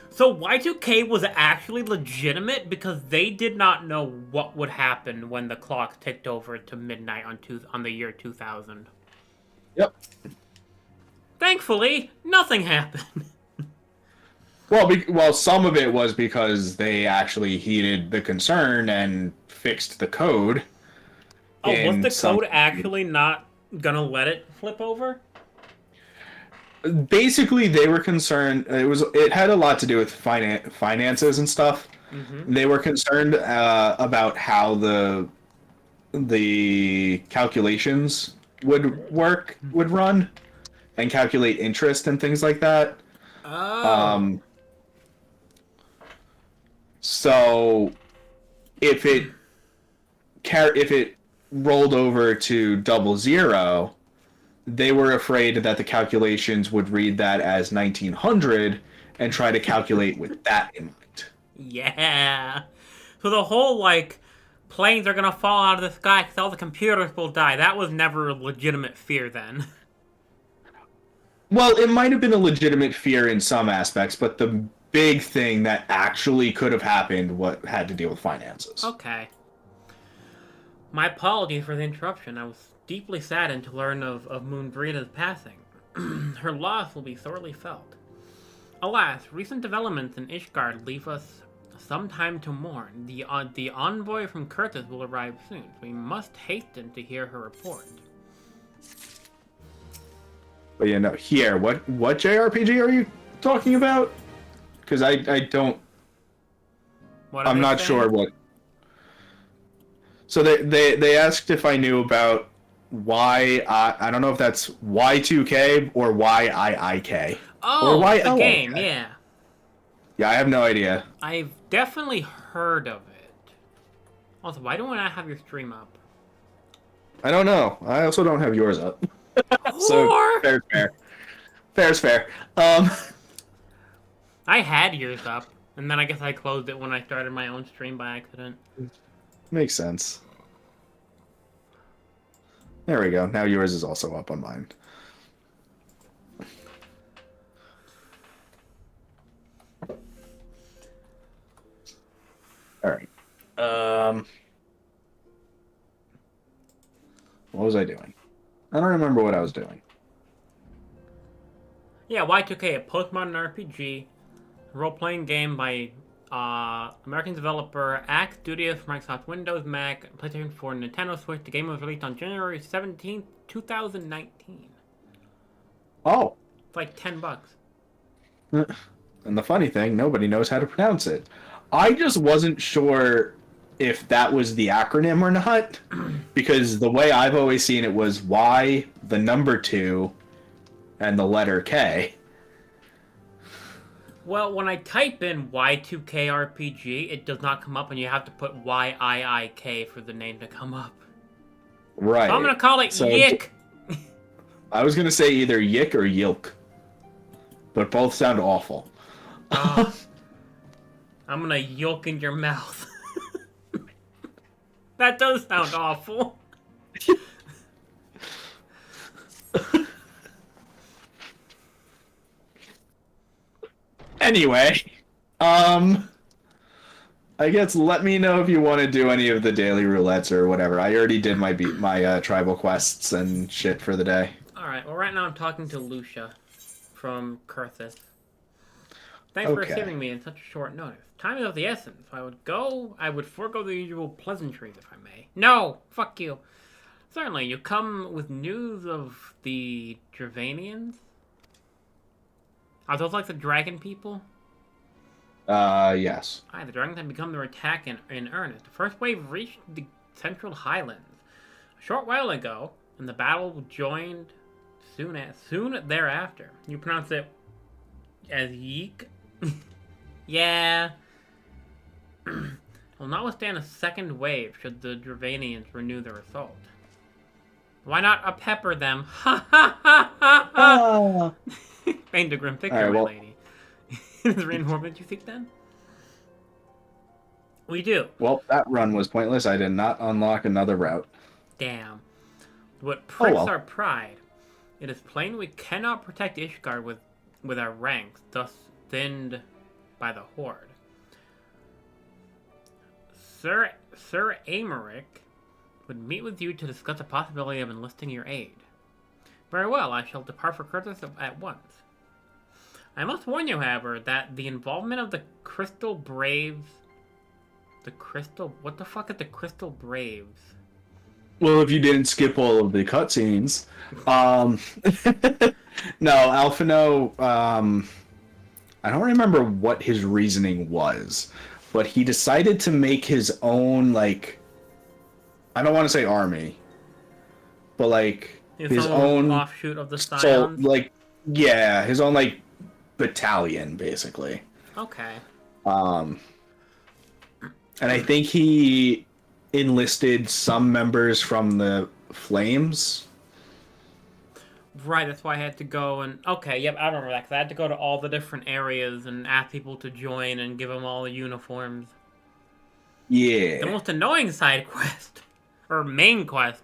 Speaker 1: So Y2K was actually legitimate because they did not know what would happen when the clock ticked over to midnight on the year 2000.
Speaker 2: Yep.
Speaker 1: Thankfully, nothing happened.
Speaker 2: Well, some of it was because they actually heeded the concern and fixed the code.
Speaker 1: Oh, was the code actually not gonna let it flip over?
Speaker 2: Basically, they were concerned. It had a lot to do with finances and stuff.
Speaker 1: Mm-hmm.
Speaker 2: They were concerned about how the calculations would run, and calculate interest and things like that.
Speaker 1: Oh.
Speaker 2: So if it rolled over to 00, they were afraid that the calculations would read that as 1900 and try to calculate with that in mind.
Speaker 1: Yeah. So the whole, like, planes are gonna fall out of the sky because all the computers will die, that was never a legitimate fear then.
Speaker 2: Well, it might have been a legitimate fear in some aspects, but the big thing that actually could have happened had to deal with finances.
Speaker 1: Okay. My apologies for the interruption. I was deeply saddened to learn of Moonbreeda's passing. Her loss will be sorely felt. Alas, recent developments in Ishgard leave us some time to mourn. The envoy from Curtis will arrive soon. We must hasten to hear her report.
Speaker 2: But here, what JRPG are you talking about? Because I don't... I'm not sure what... So they asked if I knew about I don't know if that's Y2K or YIIK.
Speaker 1: Oh,
Speaker 2: or
Speaker 1: the game, yeah.
Speaker 2: Yeah, I have no idea.
Speaker 1: I've definitely heard of it. Also, why don't I have your stream up?
Speaker 2: I don't know. I also don't have yours up. So fair's fair. Fair's fair.
Speaker 1: I had yours up, and then I guess I closed it when I started my own stream by accident.
Speaker 2: Makes sense. There we go. Now yours is also up on mine. All right. What was I doing? I don't remember what I was doing.
Speaker 1: Yeah, Y2K, a postmodern RPG, role-playing game by American developer Axe Studios for Microsoft Windows, Mac, PlayStation 4, Nintendo Switch. The game was released on January 17th, 2019.
Speaker 2: Oh.
Speaker 1: It's like $10.
Speaker 2: And the funny thing, nobody knows how to pronounce it. I just wasn't sure if that was the acronym or not, because the way I've always seen it was Y, the number 2, and the letter K.
Speaker 1: Well, when I type in Y2K RPG, it does not come up, and you have to put YIIK for the name to come up.
Speaker 2: Right.
Speaker 1: So I'm going to call it Yik.
Speaker 2: I was going to say either Yik or Yilk, but both sound awful.
Speaker 1: I'm going to yolk in your mouth. That does sound awful.
Speaker 2: Anyway, I guess let me know if you want to do any of the daily roulettes or whatever. I already did my tribal quests and shit for the day.
Speaker 1: Alright, well right now I'm talking to Lucia from Kurthis. Thanks for
Speaker 2: Okay.
Speaker 1: receiving me in such a short notice. Time is of the essence. I would forego the usual pleasantries if I may. No! Fuck you. Certainly, you come with news of the Dravanians? Are those like the dragon people?
Speaker 2: Yes.
Speaker 1: Aye, the dragons have become their attack in earnest. The first wave reached the central highlands a short while ago, and the battle joined soon thereafter. You pronounce it as yeek? Yeah. Will not withstand a second wave should the Dravanians renew their assault. Why not pepper them? Ha ha ha ha ha! Paint a grim picture,
Speaker 2: Alright, well-
Speaker 1: my lady. Is reinforcement you seek then? We do.
Speaker 2: Well, that run was pointless. I did not unlock another route.
Speaker 1: Damn. What pricks
Speaker 2: well.
Speaker 1: our pride? It is plain we cannot protect Ishgard with our ranks, thus thinned by the Horde. Sir Amaric would meet with you to discuss the possibility of enlisting your aid. Very well, I shall depart for Kurthis at once. I must warn you, however, that the involvement of the Crystal Braves... What the fuck are the Crystal Braves?
Speaker 2: Well, if you didn't skip all of the cutscenes, no, Alphino, I don't remember what his reasoning was, but he decided to make his own, like, I don't want to say army, but like his own
Speaker 1: offshoot of the
Speaker 2: so,
Speaker 1: Scions?
Speaker 2: like, yeah, his own like battalion, basically.
Speaker 1: Okay.
Speaker 2: And I think he enlisted some members from the Flames.
Speaker 1: Right, that's why I had to go and... Okay, yep, I remember that, because I had to go to all the different areas and ask people to join and give them all the uniforms.
Speaker 2: Yeah.
Speaker 1: The most annoying side quest. Or main quest.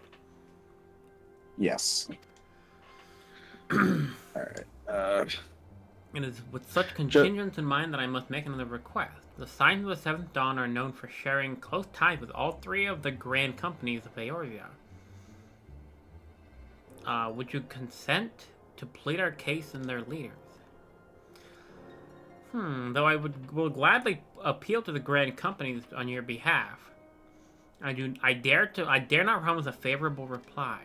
Speaker 2: Yes. Alright.
Speaker 1: It is with such contingents in mind that I must make another request. The Signs of the Seventh Dawn are known for sharing close ties with all three of the grand companies of Eorzea. Would you consent to plead our case in their leaders? Though I will gladly appeal to the grand companies on your behalf. I dare not promise a favorable reply.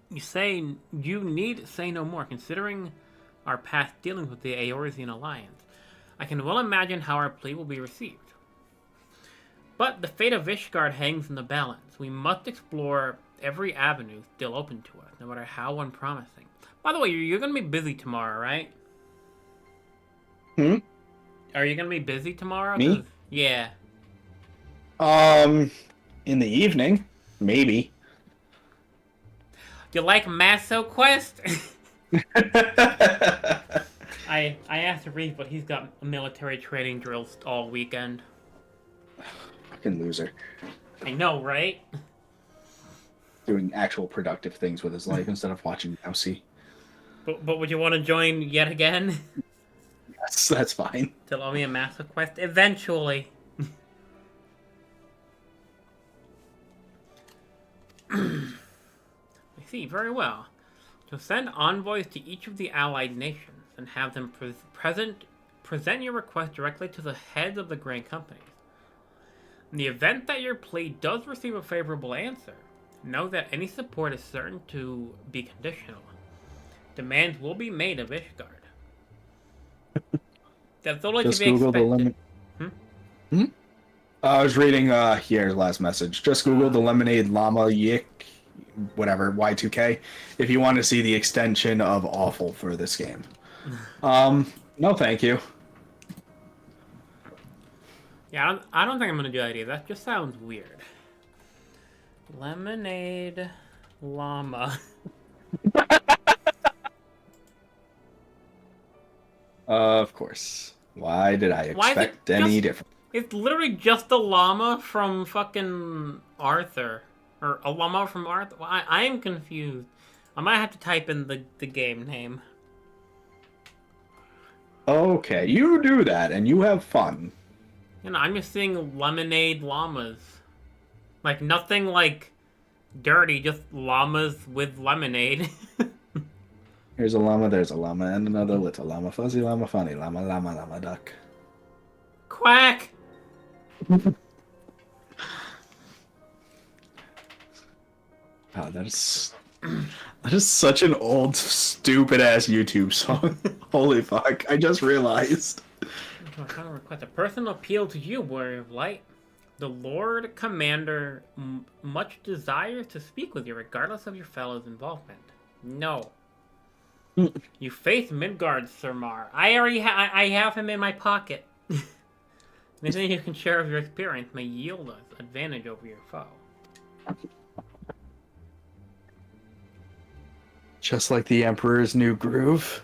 Speaker 1: You need say no more, considering our past dealings with the Eorzean Alliance. I can well imagine how our plea will be received. But the fate of Ishgard hangs in the balance. We must explore every avenue still open to us, no matter how unpromising. By the way, you're going to be busy tomorrow, right? Are you going to be busy tomorrow?
Speaker 2: Me?
Speaker 1: Yeah.
Speaker 2: In the evening, maybe.
Speaker 1: You like Masso Quest? I asked Reeve, but he's got military training drills all weekend.
Speaker 2: Fucking loser.
Speaker 1: I know, right?
Speaker 2: Doing actual productive things with his life instead of watching Mousy.
Speaker 1: But would you want to join yet again?
Speaker 2: Yes, that's fine.
Speaker 1: To allow me a Masso Quest? Eventually. I see, very well. So send envoys to each of the allied nations and have them present your request directly to the heads of the grand companies. In the event that your plea does receive a favorable answer, know that any support is certain to be conditional. Demands will be made of Ishgard. That's all
Speaker 2: Just
Speaker 1: to be
Speaker 2: Google
Speaker 1: expected.
Speaker 2: the lemon. I was reading Hier's last message. Just Google the Lemonade Llama Yick, whatever, Y2K, if you want to see the extension of awful for this game. No, thank you.
Speaker 1: Yeah, I don't think I'm gonna do that either. That just sounds weird. Lemonade llama.
Speaker 2: Of course. Why did I expect any different?
Speaker 1: It's literally just a llama from fucking Arthur. Or a llama from Arthur. I am confused. I might have to type in the game name.
Speaker 2: Okay, you do that, and you have fun.
Speaker 1: You know, I'm just seeing lemonade llamas. Like, nothing, like, dirty, just llamas with lemonade.
Speaker 2: Here's a llama, there's a llama, and another little llama. Fuzzy llama, funny llama, llama, llama, duck.
Speaker 1: Quack!
Speaker 2: Oh, that is such an old, stupid-ass YouTube song. Holy fuck, I just realized.
Speaker 1: Request a personal appeal to you, Warrior of Light. The Lord Commander much desires to speak with you, regardless of your fellow's involvement. No. You face Midgard, Sir Mar. I already I have him in my pocket. Anything you can share of your experience may yield us advantage over your foe.
Speaker 2: Just like the Emperor's New Groove.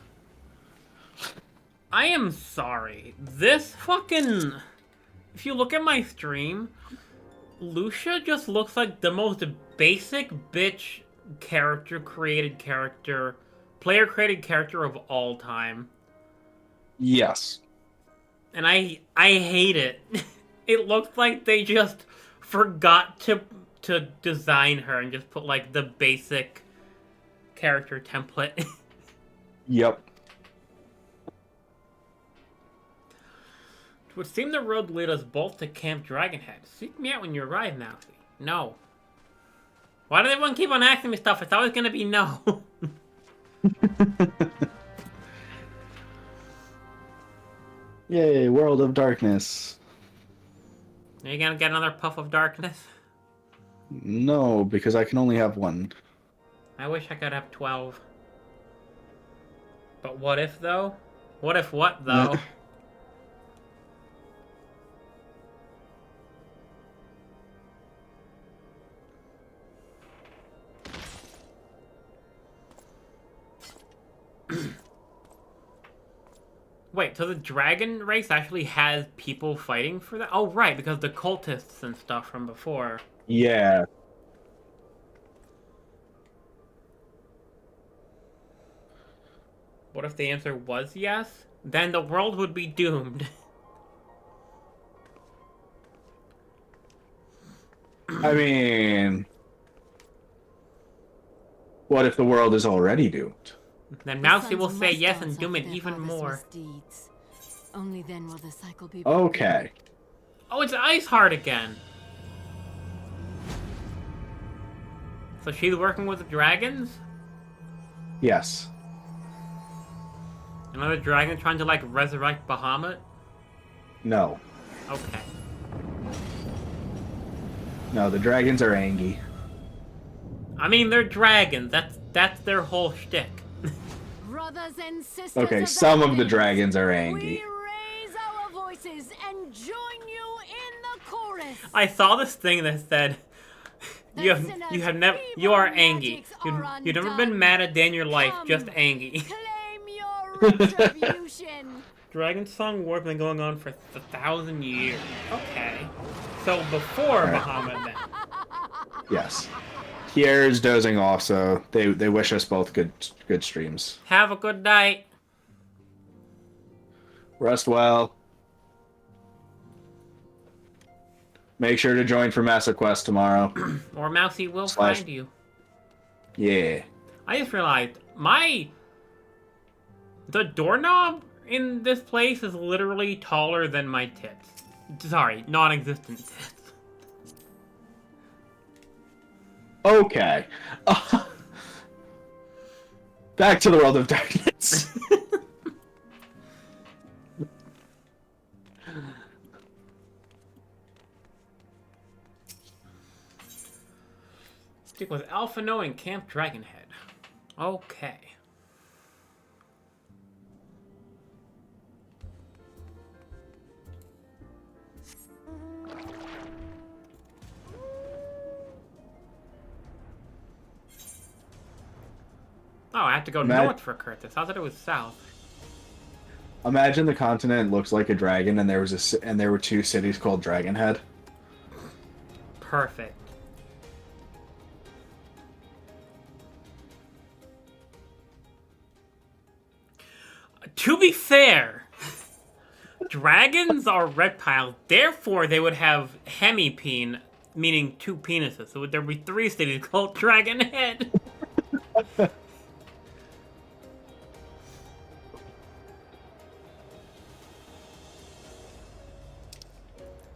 Speaker 1: I am sorry. This fucking... If you look at my stream, Lucia just looks like the most basic bitch player-created character of all time.
Speaker 2: Yes.
Speaker 1: And I hate it. It looks like they just forgot to design her and just put, like, the basic character template.
Speaker 2: Yep.
Speaker 1: It would seem the road lead us both to Camp Dragonhead. Seek me out when you arrive, Mousy. No. Why does everyone keep on asking me stuff? It's always gonna be no.
Speaker 2: Yay, World of Darkness.
Speaker 1: Are you gonna get another puff of darkness?
Speaker 2: No, because I can only have one.
Speaker 1: I wish I could have 12. But what if, though? What if what, though? Wait, so the dragon race actually has people fighting for that? Oh, right, because the cultists and stuff from before.
Speaker 2: Yeah.
Speaker 1: What if the answer was yes? Then the world would be doomed.
Speaker 2: I mean... What if the world is already doomed?
Speaker 1: Then Mousy will say yes and doom it even more.
Speaker 3: Only then will the cycle be
Speaker 2: Okay.
Speaker 1: Oh, it's Ice Heart again. So she's working with the dragons?
Speaker 2: Yes.
Speaker 1: Another dragon trying to, like, resurrect Bahamut?
Speaker 2: No.
Speaker 1: Okay.
Speaker 2: No, the dragons are angry.
Speaker 1: I mean, they're dragons. That's their whole shtick.
Speaker 3: Brothers and sisters
Speaker 2: Okay,
Speaker 3: of
Speaker 2: some of the
Speaker 3: heavens,
Speaker 2: dragons are
Speaker 3: we
Speaker 2: angry.
Speaker 3: raise our voices and join you in the chorus.
Speaker 1: I saw this thing that said, you have never, you are angry. You've never been mad a day in your life, just angry.
Speaker 3: Claim your retribution.
Speaker 1: Dragon Song War has been going on for 1,000 years. Okay. So before Bahamut then.
Speaker 2: Yes. Kier's dozing off, so they wish us both good streams.
Speaker 1: Have a good night.
Speaker 2: Rest well. Make sure to join for Massive Quest tomorrow.
Speaker 1: Or Mousy will
Speaker 2: /
Speaker 1: find you.
Speaker 2: Yeah.
Speaker 1: I just realized, the doorknob in this place is literally taller than my tits. Sorry, non-existent tits.
Speaker 2: Okay. Back to the World of Darkness.
Speaker 1: Stick with Alphino and Camp Dragonhead. Okay. Oh, I have to go north for Curtis. I thought it was south.
Speaker 2: Imagine the continent looks like a dragon, and there were two cities called Dragonhead.
Speaker 1: Perfect. To be fair, dragons are reptiles, therefore they would have hemipene, meaning 2 penises. So there would be 3 cities called Dragon Head.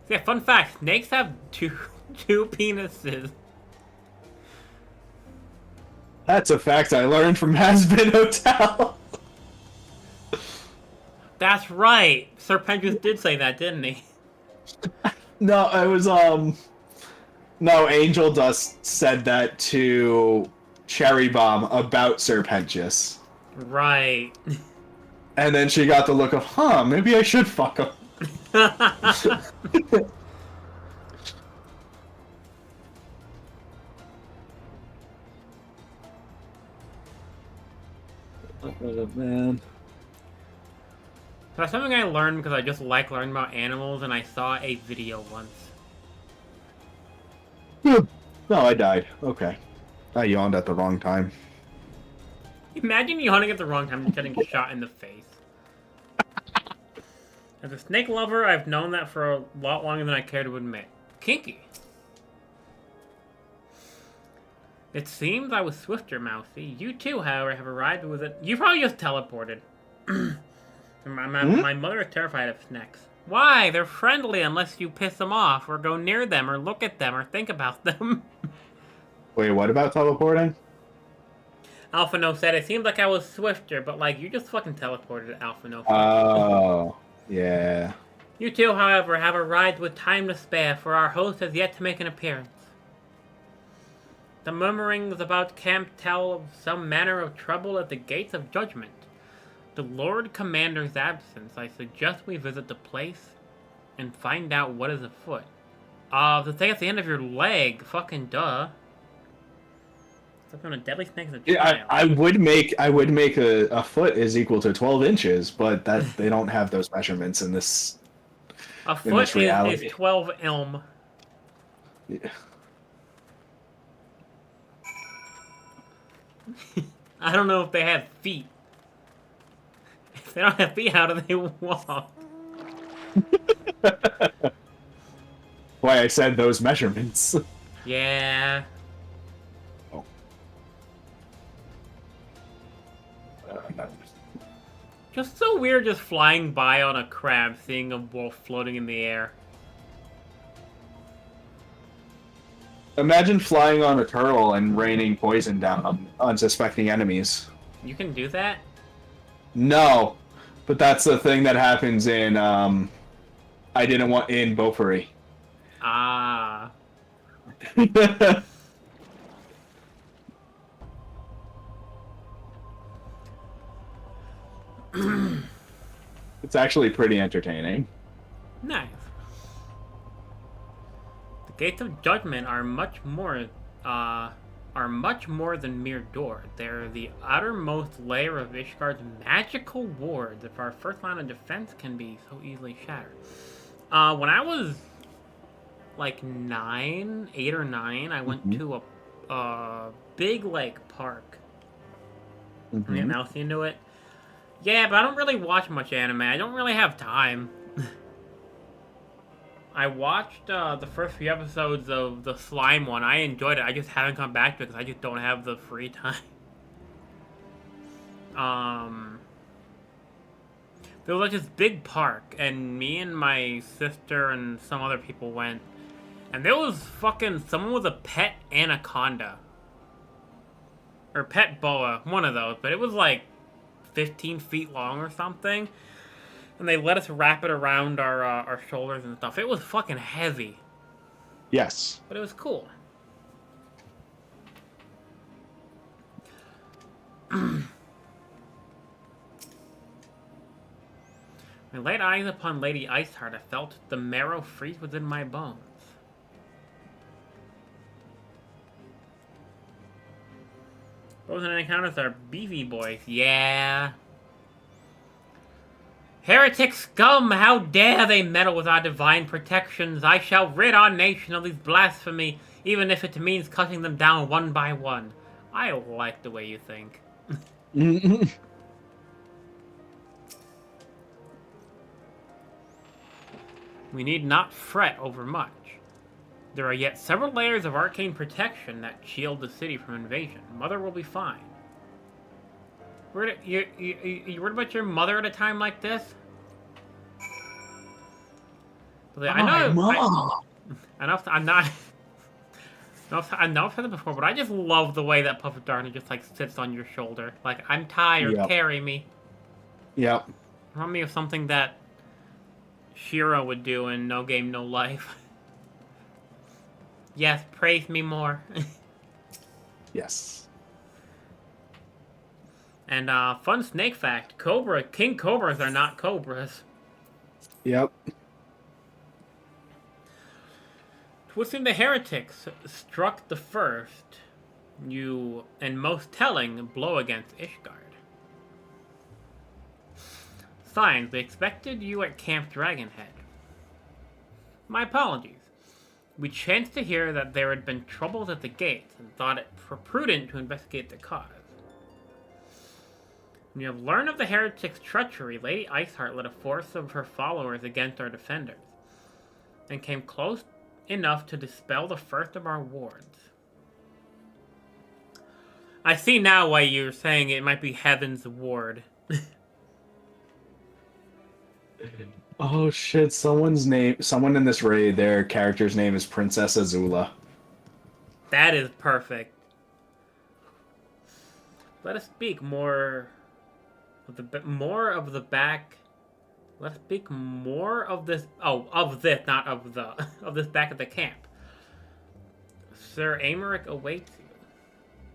Speaker 1: Yeah, fun fact, snakes have two penises.
Speaker 2: That's a fact I learned from Has-Been Hotel.
Speaker 1: That's right. Sir Pendragon did say that, didn't he?
Speaker 2: No, it was, no, Angel Dust said that to Cherry Bomb about Sir Pentious.
Speaker 1: Right.
Speaker 2: And then she got the look of, huh, maybe I should fuck him. Oh, man.
Speaker 1: That's something I learned because I just like learning about animals, and I saw a video once.
Speaker 2: No, I died. Okay. I yawned at the wrong time.
Speaker 1: Imagine yawning at the wrong time and getting shot in the face. As a snake lover, I've known that for a lot longer than I care to admit. Kinky. It seems I was swifter, Mousy. You too, however, have arrived with it. You probably just teleported. My mother is terrified of snakes. Why? They're friendly unless you piss them off, or go near them, or look at them, or think about them.
Speaker 2: Wait, what about teleporting?
Speaker 1: Alphino said, it seems like I was swifter, but like, you just fucking teleported, Alphino.
Speaker 2: Oh, yeah.
Speaker 1: You two, however, have arrived with time to spare, for our host has yet to make an appearance. The murmurings about camp tell of some manner of trouble at the gates of judgment. The Lord Commander's absence, I suggest we visit the place and find out what is afoot. The thing at the end of your leg, fucking duh. Something on a deadly snake is a child.
Speaker 2: Yeah, I would make a foot is equal to 12 inches, but that they don't have those measurements in this.
Speaker 1: A foot is 12 elm.
Speaker 2: Yeah.
Speaker 1: I don't know if they have feet. If they don't have feet, how do they walk?
Speaker 2: Why I said those measurements.
Speaker 1: Yeah.
Speaker 2: Oh.
Speaker 1: Just so weird just flying by on a crab, seeing a wolf floating in the air.
Speaker 2: Imagine flying on a turtle and raining poison down on unsuspecting enemies.
Speaker 1: You can do that?
Speaker 2: No, but that's the thing that happens in I didn't want in Beaufort.
Speaker 1: Ah.
Speaker 2: It's actually pretty entertaining.
Speaker 1: Nice. The gates of judgment are much more than mere doors. They're the outermost layer of Ishgar's magical wards. If our first line of defense can be so easily shattered. When I was like 8 or 9, I went to a big lake park. And get Mousy into it. Yeah, but I don't really watch much anime. I don't really have time. I watched the first few episodes of the slime one. I enjoyed it. I just haven't come back to it because I just don't have the free time. There was like this big park, and me and my sister and some other people went, and there was fucking someone with a pet anaconda. Or pet boa, one of those, but it was like 15 feet long or something. And they let us wrap it around our shoulders and stuff. It was fucking heavy.
Speaker 2: Yes.
Speaker 1: But it was cool. I laid eyes upon Lady Iceheart. I felt the marrow freeze within my bones. Frozen encounters are beefy boys. Yeah. Heretic scum! How dare they meddle with our divine protections! I shall rid our nation of these blasphemy, even if it means cutting them down one by one. I like the way you think. We need not fret over much. There are yet several layers of arcane protection that shield the city from invasion. Mother will be fine. You worried about your mother at a time like this? I know.
Speaker 2: Mom.
Speaker 1: I'm not. I know I've said it before, but I just love the way that Puff of Darkness just like sits on your shoulder. Like, I'm tired,
Speaker 2: Yep.
Speaker 1: carry me.
Speaker 2: Yep.
Speaker 1: Remind me of something that Shiro would do in No Game, No Life. Yes, praise me more.
Speaker 2: Yes.
Speaker 1: And fun snake fact: king cobras are not cobras.
Speaker 2: Yep.
Speaker 1: Twisting the heretics struck the first, and most telling, blow against Ishgard. Signs, they expected you at Camp Dragonhead. My apologies. We chanced to hear that there had been troubles at the gates and thought it prudent to investigate the cause. When you have learned of the heretics' treachery, Lady Iceheart led a force of her followers against our defenders, and came close enough to dispel the first of our wards. I see now why you're saying it might be Heaven's Ward.
Speaker 2: Oh shit, someone in this raid, their character's name is Princess Azula.
Speaker 1: That is perfect. Let us speak more of the back. Let's speak more of this. Oh, of this, not of the of this back at the camp. Sir Amaric awaits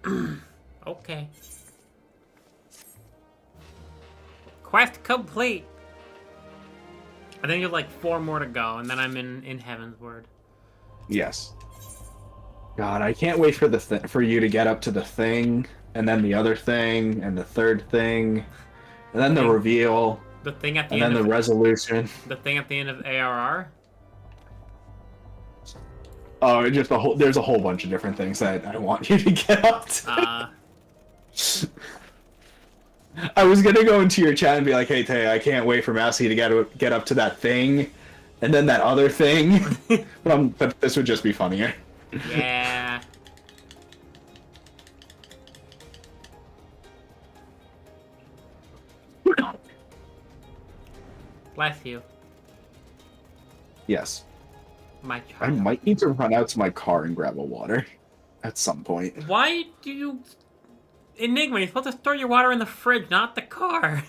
Speaker 1: you. Okay. Quest complete. I think there's like 4 more to go, and then I'm in Heavensward.
Speaker 2: Yes. God, I can't wait for you to get up to the thing, and then the other thing, and the third thing, and then the reveal.
Speaker 1: The thing at the
Speaker 2: and
Speaker 1: end
Speaker 2: then the resolution.
Speaker 1: The thing at the end of ARR?
Speaker 2: Oh, there's a whole bunch of different things that I want you to get up to. I was gonna go into your chat and be like, "Hey Tay, I can't wait for Mousy to get up to that thing, and then that other thing." but this would just be funnier.
Speaker 1: Yeah. Bless you.
Speaker 2: Yes.
Speaker 1: My child.
Speaker 2: I might need to run out to my car and grab a water at some point.
Speaker 1: Why do you... Enigma, you're supposed to store your water in the fridge, not the car.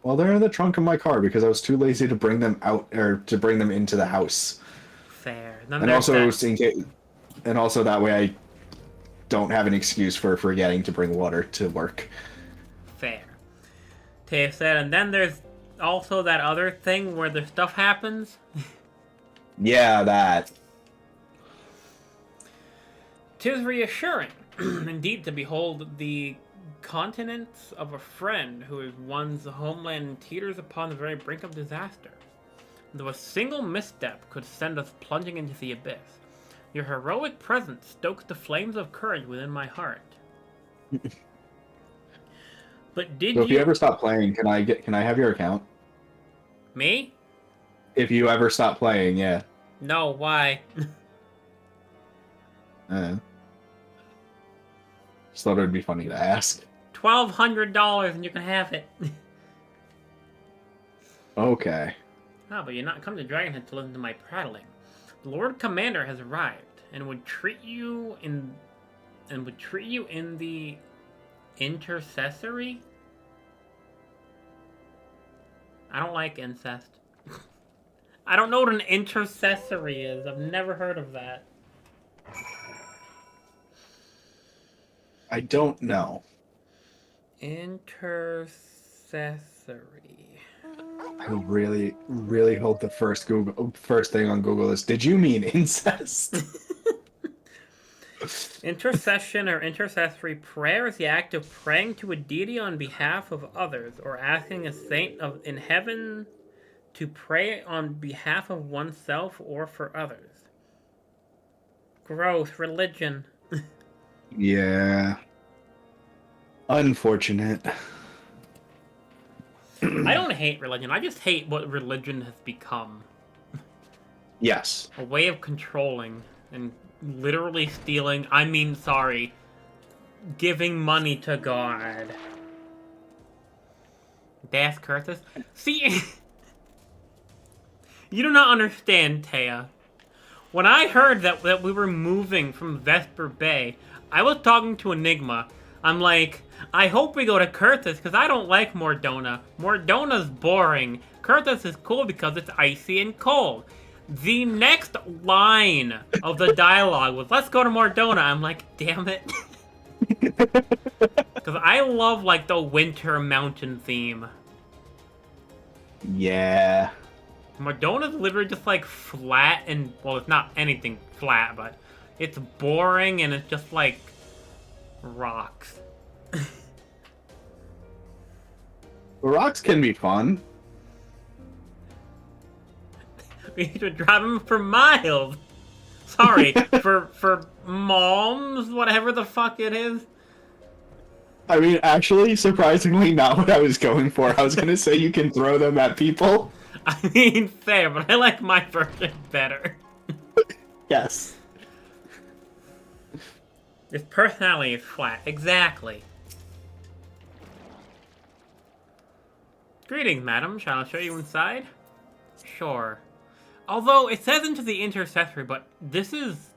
Speaker 2: Well, they're in the trunk of my car because I was too lazy to bring them out or to bring them into the house.
Speaker 1: Fair.
Speaker 2: And also, that way I don't have an excuse for forgetting to bring water to work.
Speaker 1: Fair. Tay said, and then there's also that other thing where the stuff happens.
Speaker 2: Yeah, that.
Speaker 1: 'Tis reassuring, indeed, to behold the continence of a friend who is one's homeland and teeters upon the very brink of disaster. Though a single misstep could send us plunging into the abyss, your heroic presence stokes the flames of courage within my heart. But
Speaker 2: So if you ever stop playing, can I have your account?
Speaker 1: Me?
Speaker 2: If you ever stop playing, yeah.
Speaker 1: No, why?
Speaker 2: Just thought it would be funny to ask.
Speaker 1: $1,200 and you can have it.
Speaker 2: Okay.
Speaker 1: Ah, but you're not come to Dragonhead to listen to my prattling. The Lord Commander has arrived and would treat you in the intercessory. I don't like incest. I don't know what an intercessory is. I've never heard of that.
Speaker 2: I don't know.
Speaker 1: Intercessory.
Speaker 2: I really, really hope the first thing on Google is, did you mean incest?
Speaker 1: Intercession or intercessory prayer is the act of praying to a deity on behalf of others, or asking a saint in heaven to pray on behalf of oneself or for others. Gross religion.
Speaker 2: Yeah. Unfortunate.
Speaker 1: I don't hate religion. I just hate what religion has become.
Speaker 2: Yes.
Speaker 1: A way of controlling and literally stealing, I mean, sorry, giving money to God. Das Curtis? See, you do not understand, Taya. When I heard that we were moving from Vesper Bay, I was talking to Enigma. I'm like, I hope we go to Curtis, because I don't like Mordona. Mordona's boring. Curtis is cool because it's icy and cold. The next line of the dialogue was, let's go to Mordona. I'm like, damn it. Because I love, like, the winter mountain theme.
Speaker 2: Yeah.
Speaker 1: Mordona's literally just, like, flat and, well, it's not anything flat, but it's boring and it's just, like, rocks.
Speaker 2: Rocks can be fun.
Speaker 1: We need to drive them for miles. Sorry, for moms, whatever the fuck it is.
Speaker 2: I mean, actually, surprisingly, not what I was going for. I was gonna say you can throw them at people.
Speaker 1: I mean, fair, but I like my version better.
Speaker 2: Yes.
Speaker 1: Its personality is flat. Exactly. Greetings, madam. Shall I show you inside? Sure. Although, it says into the intercessory, but this is...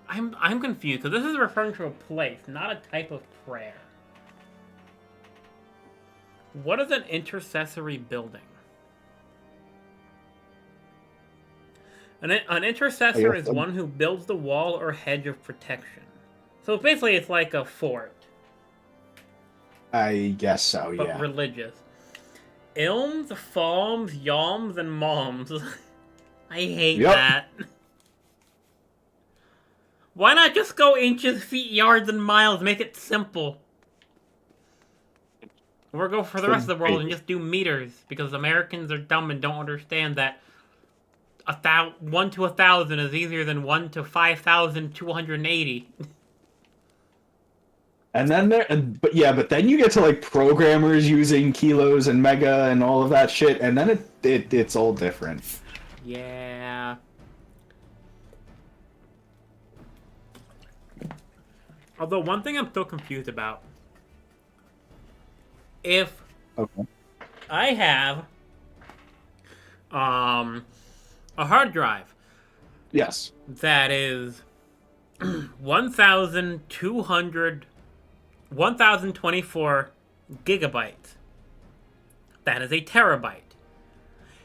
Speaker 1: I'm confused, because this is referring to a place, not a type of prayer. What is an intercessory building? An intercessor is one who builds the wall or hedge of protection. So basically it's like a fort.
Speaker 2: I guess so,
Speaker 1: But
Speaker 2: yeah.
Speaker 1: religious. Ilms, falms, yalms, and moms. I hate that. Why not just go inches, feet, yards, and miles? Make it simple. Or go for the rest of the world and just do meters. Because Americans are dumb and don't understand that 1 to 1,000 is easier than 1 to 5,280.
Speaker 2: And then but then you get to like programmers using kilos and mega and all of that shit, and then it's all different.
Speaker 1: Yeah. Although one thing I'm still confused about, if I have a hard drive,
Speaker 2: yes,
Speaker 1: that is 1,024 gigabytes. That is a terabyte.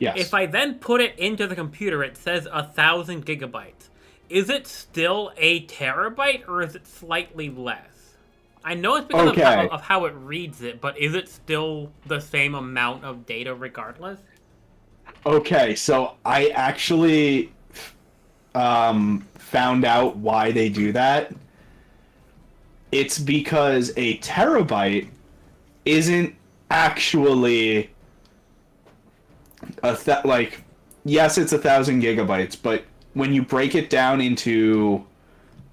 Speaker 2: yes.
Speaker 1: If I then put it into the computer, it says 1,000 gigabytes. Is it still a terabyte, or is it slightly less? I know it's because of how it reads it, but is it still the same amount of data regardless?
Speaker 2: Okay, so I actually found out why they do that. It's because a terabyte isn't actually yes, it's 1,000 gigabytes, but when you break it down into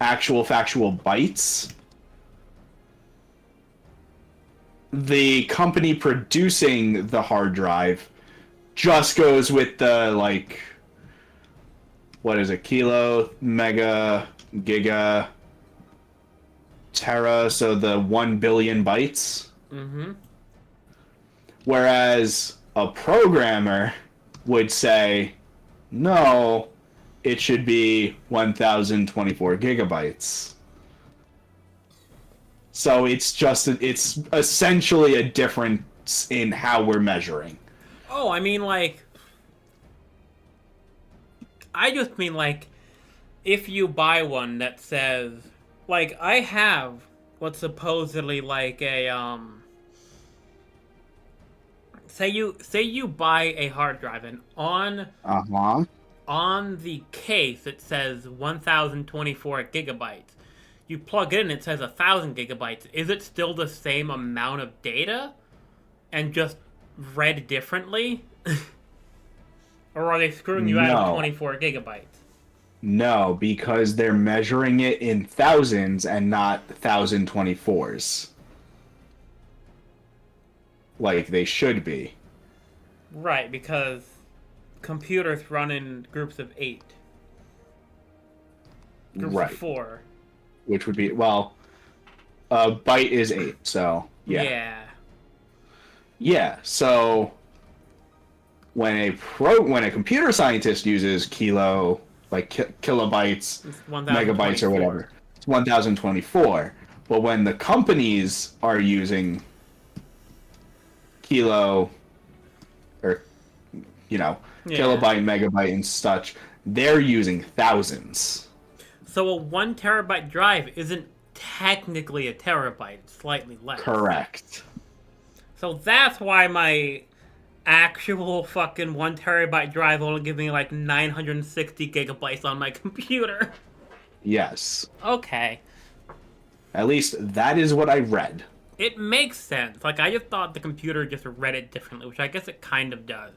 Speaker 2: actual factual bytes, the company producing the hard drive just goes with the, like, what is it, kilo, mega, giga, tera, so the 1 billion bytes.
Speaker 1: Mm-hmm.
Speaker 2: Whereas a programmer would say, no, it should be 1,024 gigabytes. So it's essentially a difference in how we're measuring.
Speaker 1: Oh, I mean, like... I just mean, like, if you buy one that says... Like, I have what's supposedly, like, a, Say you buy a hard drive, and on the case it says 1,024 gigabytes. You plug it in, it says 1,000 gigabytes. Is it still the same amount of data, and just read differently? Or are they screwing you out of 24 gigabytes?
Speaker 2: No, because they're measuring it in thousands and not 1,024s. Like they should be.
Speaker 1: Right, because computers run in groups of 8. Groups
Speaker 2: Right.
Speaker 1: of 4.
Speaker 2: Which would be, well, a byte is 8, so yeah. Yeah, so when a computer scientist uses kilobytes,
Speaker 1: It's
Speaker 2: megabytes, or
Speaker 1: 1024.
Speaker 2: whatever, it's 1024. But when the companies are using kilobyte, megabyte, and such, they're using thousands.
Speaker 1: So a 1 terabyte drive isn't technically a terabyte, it's slightly less.
Speaker 2: Correct.
Speaker 1: So that's why my actual fucking 1 terabyte drive only gives me like 960 gigabytes on my computer.
Speaker 2: Yes.
Speaker 1: Okay.
Speaker 2: At least that is what I read.
Speaker 1: It makes sense. Like, I just thought the computer just read it differently, which I guess it kind of does.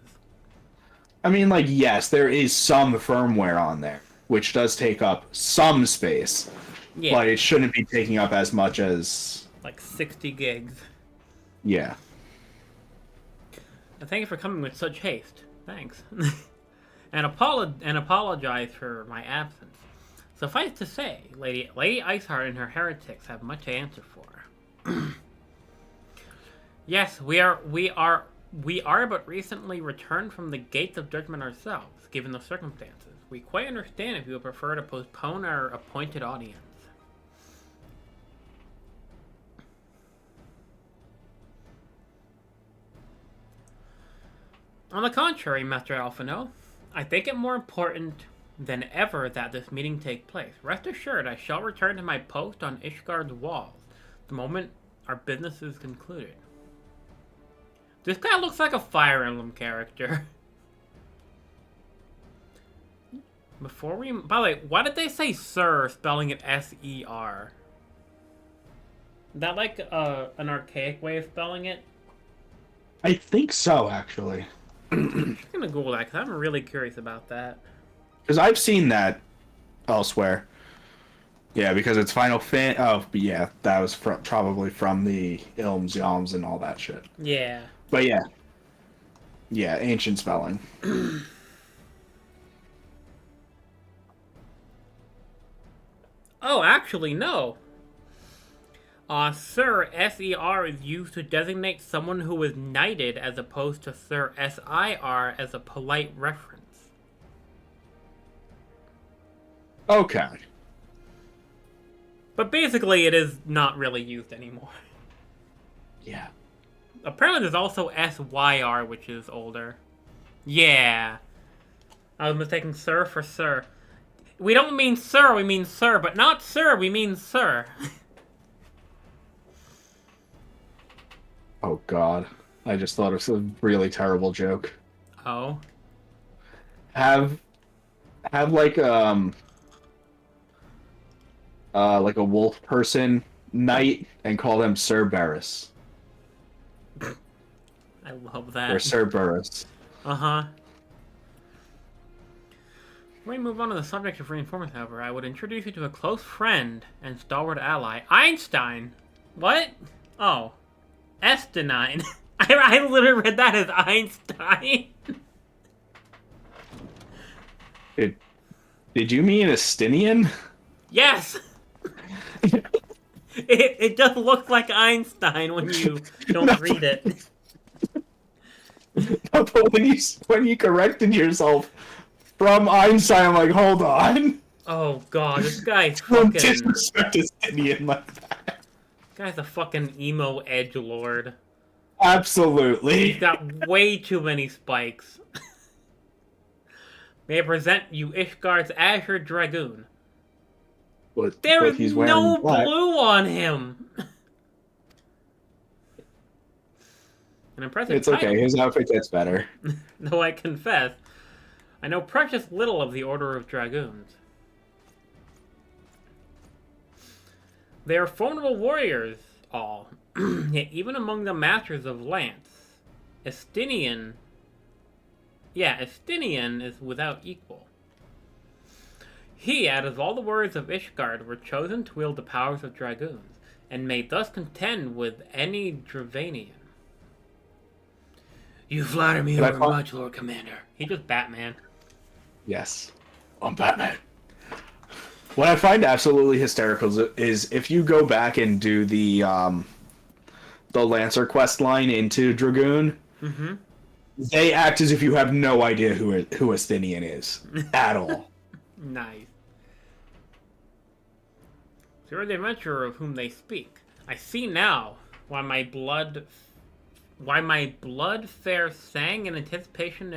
Speaker 2: I mean, like, yes, there is some firmware on there, which does take up some space,
Speaker 1: Yeah.
Speaker 2: but it shouldn't be taking up as much as...
Speaker 1: Like 60 gigs.
Speaker 2: Yeah.
Speaker 1: And thank you for coming with such haste. Thanks. and apologize for my absence. Suffice to say, Lady Iceheart and her heretics have much to answer for. Yes, we are but recently returned from the gates of judgment ourselves, given the circumstances. We quite understand if you would prefer to postpone our appointed audience. On the contrary, Master Alphino, I think it more important than ever that this meeting take place. Rest assured, I shall return to my post on Ishgard's walls the moment our business is concluded. This guy looks like a Fire Emblem character. By the way, why did they say Sir spelling it S-E-R? Is that like an archaic way of spelling it?
Speaker 2: I think so, actually.
Speaker 1: I'm gonna Google that because I'm really curious about that.
Speaker 2: Because I've seen that elsewhere. Yeah, because it's Final Fan... Oh, but yeah, that was probably from the Ilms, Yoms, and all that shit.
Speaker 1: Yeah.
Speaker 2: But yeah. Yeah, ancient spelling.
Speaker 1: Oh, actually, no. Sir, S-E-R, is used to designate someone who was knighted as opposed to Sir, S-I-R, as a polite reference.
Speaker 2: Okay.
Speaker 1: But basically, it is not really used anymore.
Speaker 2: Yeah.
Speaker 1: Apparently, there's also S-Y-R, which is older. Yeah. I was mistaking Sir for Sir. We don't mean Sir, we mean Sir, but not Sir, we mean Sir.
Speaker 2: Oh, God. I just thought it was a really terrible joke.
Speaker 1: Oh?
Speaker 2: Have like a wolf person knight and call them Sir Barris.
Speaker 1: I love that.
Speaker 2: Or Sir Burris.
Speaker 1: Uh-huh. Before we move on to the subject of reinforcements, however, I would introduce you to a close friend and stalwart ally, Einstein. What? Oh. Estenine. I literally read that as Einstein.
Speaker 2: Did you mean Estinian?
Speaker 1: Yes! it just looks like Einstein when you don't read it.
Speaker 2: No, but when you corrected yourself from Einstein, I'm like, hold on.
Speaker 1: Oh god, this guy's
Speaker 2: Don't
Speaker 1: fucking...
Speaker 2: disrespect Estinian like that.
Speaker 1: Guy's a fucking emo edgelord.
Speaker 2: Absolutely.
Speaker 1: He's got way too many spikes. May I present you Ishgard's Azure Dragoon. There is
Speaker 2: he's wearing
Speaker 1: no
Speaker 2: black.
Speaker 1: blue on him! An impressive
Speaker 2: It's okay,
Speaker 1: title.
Speaker 2: his outfit gets better.
Speaker 1: Though I confess, I know precious little of the Order of Dragoons. They are formidable warriors, all. Yet even among the masters of lance, Estinian is without equal. He, out of all the warriors of Ishgard, were chosen to wield the powers of dragoons, and may thus contend with any Dravanian. You flatter me
Speaker 2: But I
Speaker 1: very
Speaker 2: find-
Speaker 1: much, Lord Commander. He just Batman.
Speaker 2: Yes, I'm Batman. What I find absolutely hysterical is if you go back and do the Lancer quest line into Dragoon, they act as if you have no idea who Asthenian is at all.
Speaker 1: Nice. So you're the adventurer of whom they speak. I see now why my blood fair sang in anticipation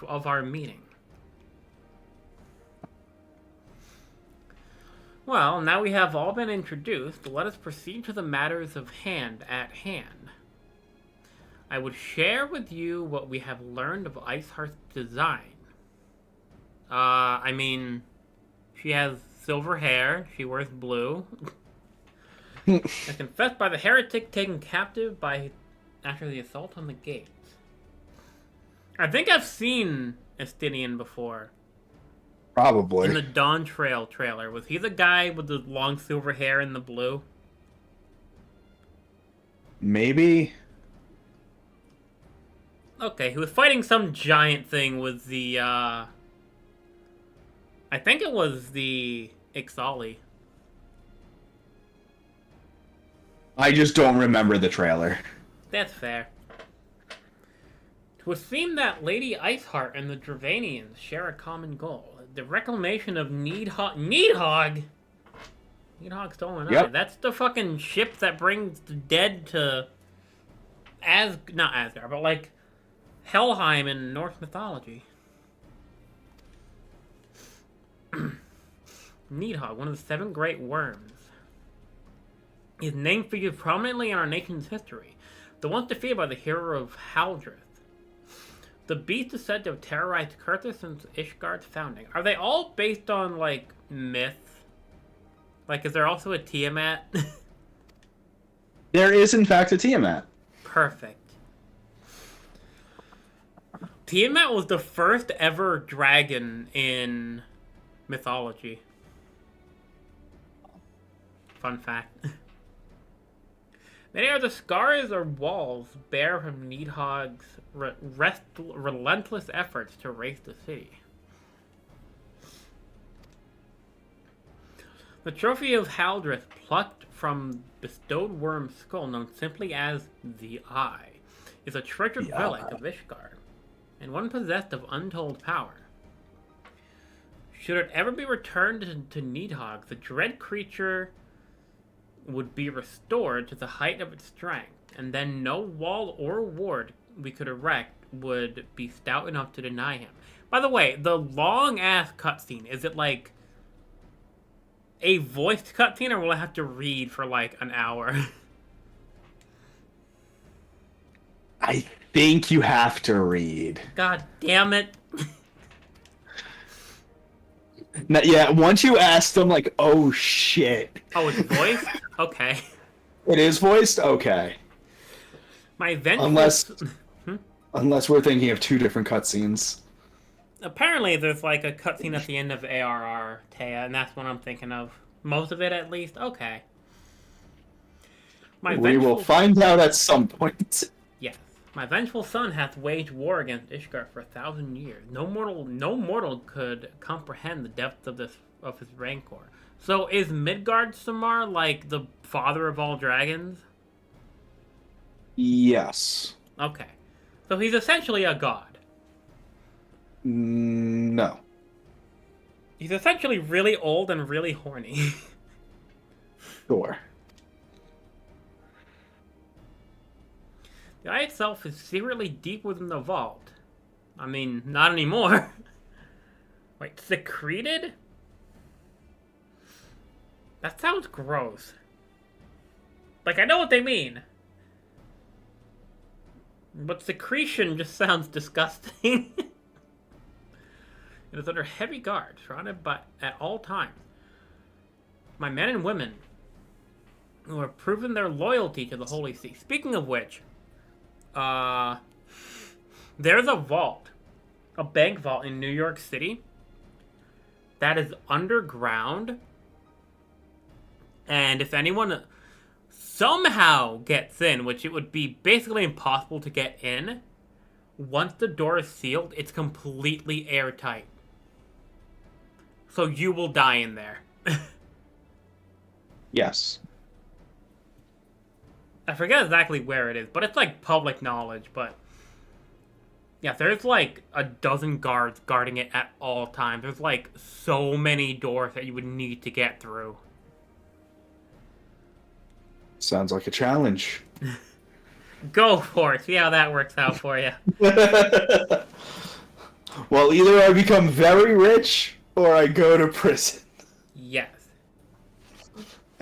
Speaker 1: of our meeting. Well, now we have all been introduced, let us proceed to the matters of hand at hand. I would share with you what we have learned of Iceheart's design. I mean, she has silver hair, she wears blue. As confessed by the heretic taken captive after the assault on the gates. I think I've seen Asthenian before.
Speaker 2: Probably.
Speaker 1: In the Dawntrail trailer. Was he the guy with the long silver hair and the blue?
Speaker 2: Maybe.
Speaker 1: Okay, he was fighting some giant thing with the, I think it was the Ixali.
Speaker 2: I just don't remember the trailer.
Speaker 1: That's fair. It would seem that Lady Iceheart and the Dravanians share a common goal. The reclamation of Needhog... Needhog stolen eye. That's the fucking ship that brings the dead to... not Asgard, but like... Helheim in Norse mythology. Needhog, one of the 7 great worms. His name figures prominently in our nation's history. The once defeated by the hero of Haldreth. The beast is said to have terrorized Kurthus since Ishgard's founding. Are they all based on, like, myth? Like, is there also a Tiamat?
Speaker 2: There is, in fact, a Tiamat.
Speaker 1: Perfect. Tiamat was the first ever dragon in mythology. Fun fact. Many are the scars or walls bare from Needhog's relentless efforts to raise the city. The trophy of Haldreth, plucked from bestowed worm's skull, known simply as the Eye, is a treasured relic of Ishgard, and one possessed of untold power. Should it ever be returned to Needhog, the dread creature would be restored to the height of its strength, and then no wall or ward we could erect would be stout enough to deny him. By the way, the long-ass cutscene, is it like a voiced cutscene, or will I have to read for like an hour?
Speaker 2: I think you have to read.
Speaker 1: God damn it.
Speaker 2: Now, yeah, once you ask them, like, oh shit.
Speaker 1: Oh, it's voiced? Okay.
Speaker 2: It is voiced? Okay.
Speaker 1: My vengeful...
Speaker 2: Unless we're thinking of 2 different cutscenes.
Speaker 1: Apparently there's like a cutscene at the end of ARR, Taya, and that's what I'm thinking of. Most of it, at least? Okay.
Speaker 2: We will find out at some point.
Speaker 1: Yes. My vengeful son hath waged war against Ishgard for 1,000 years. No mortal could comprehend the depth of his rancor. So is Midgard Samar like the father of all dragons?
Speaker 2: Yes.
Speaker 1: Okay. So he's essentially a god.
Speaker 2: No.
Speaker 1: He's essentially really old and really horny.
Speaker 2: Sure.
Speaker 1: The eye itself is secretly deep within the vault. I mean, not anymore. Wait, secreted? That sounds gross. Like, I know what they mean. But secretion just sounds disgusting. It is under heavy guard, surrounded by at all times. My men and women who have proven their loyalty to the Holy See. Speaking of which, there's a vault, a bank vault in New York City that is underground, and if anyone somehow gets in, which it would be basically impossible to get in once the door is sealed, it's completely airtight. So you will die in there.
Speaker 2: Yes.
Speaker 1: I forget exactly where it is, but it's like public knowledge, but... Yeah, there's like a dozen guards guarding it at all times. There's like so many doors that you would need to get through.
Speaker 2: Sounds like a challenge.
Speaker 1: Go for it. See how that works out for you.
Speaker 2: Well, either I become very rich or I go to prison
Speaker 1: Yes.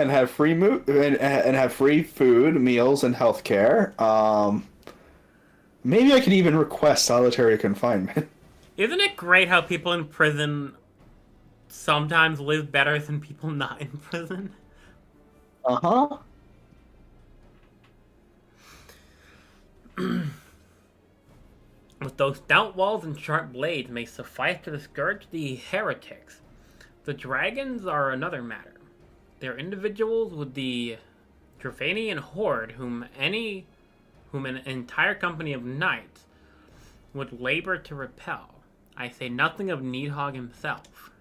Speaker 2: and have free and have free food, meals, and healthcare. Maybe I could even request solitary confinement.
Speaker 1: Isn't it great how people in prison sometimes live better than people not in prison?
Speaker 2: Uh-huh.
Speaker 1: With those stout walls and sharp blades may suffice to discourage the heretics. The dragons are another matter. They're individuals with the Dravanian horde whom an entire company of knights would labor to repel. I say nothing of Needhog himself.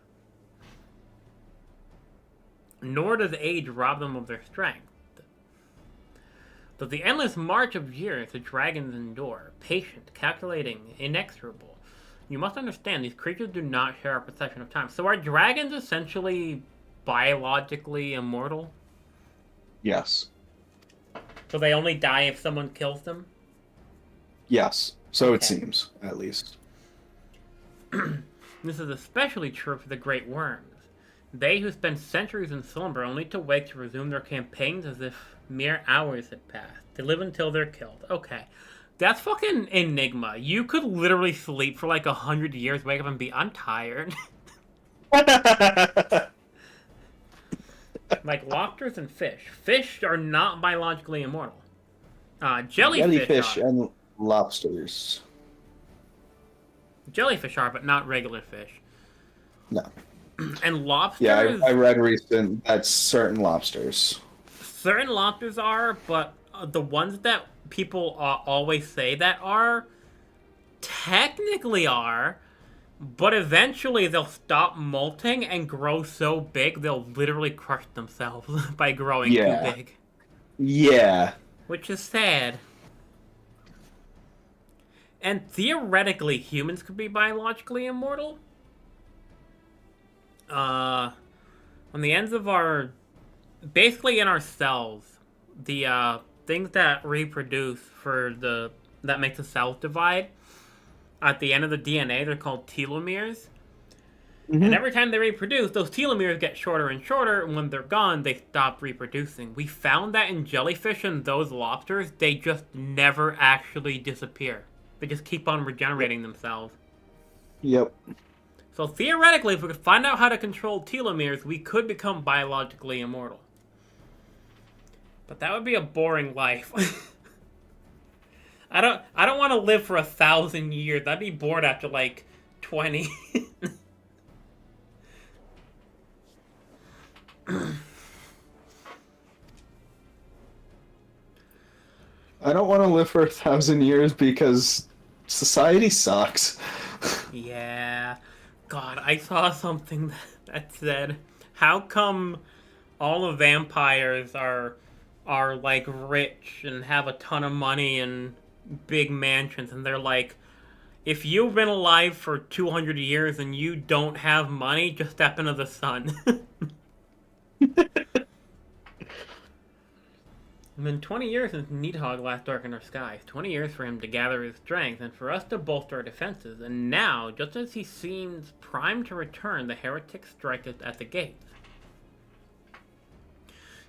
Speaker 1: Nor does age rob them of their strength. Though the endless march of years the dragons endure, patient, calculating, inexorable, you must understand these creatures do not share our perception of time. So are dragons essentially biologically immortal?
Speaker 2: Yes.
Speaker 1: So they only die if someone kills them?
Speaker 2: Yes. So it
Speaker 1: Okay.
Speaker 2: seems, at least.
Speaker 1: This is especially true for the great worms. They who spend centuries in slumber only to wake to resume their campaigns as if mere hours had passed. They live until they're killed. Okay. That's fucking Enigma. You could literally sleep for like 100 years, wake up and be, I'm tired. Like lobsters and fish. Fish are not biologically immortal. Jellyfish are.
Speaker 2: and lobsters.
Speaker 1: Jellyfish are, but not regular fish.
Speaker 2: No.
Speaker 1: And lobsters...
Speaker 2: Yeah, I read recent that certain lobsters.
Speaker 1: Certain lobsters are, but the ones that people always say that are, technically are, but eventually they'll stop molting and grow so big they'll literally crush themselves by growing too big.
Speaker 2: Yeah.
Speaker 1: Which is sad. And theoretically, humans could be biologically immortal. On the ends of our... Basically in our cells, the things that reproduce that make the cells divide, at the end of the DNA, they're called telomeres. Mm-hmm. And every time they reproduce, those telomeres get shorter and shorter, and when they're gone, they stop reproducing. We found that in jellyfish and those lobsters, they just never actually disappear. They just keep on regenerating themselves.
Speaker 2: Yep.
Speaker 1: So theoretically, if we could find out how to control telomeres, we could become biologically immortal. But that would be a boring life. I don't want to live for 1,000 years. I'd be bored after like 20.
Speaker 2: I don't want to live for 1,000 years because society sucks.
Speaker 1: Yeah. God, I saw something that said, how come all the vampires are like rich and have a ton of money and big mansions, and they're like, if you've been alive for 200 years and you don't have money, just step into the sun. It's been 20 years since Needhog last darkened our skies. 20 years for him to gather his strength and for us to bolster our defenses. And now, just as he seems primed to return, the heretic strikes at the gates.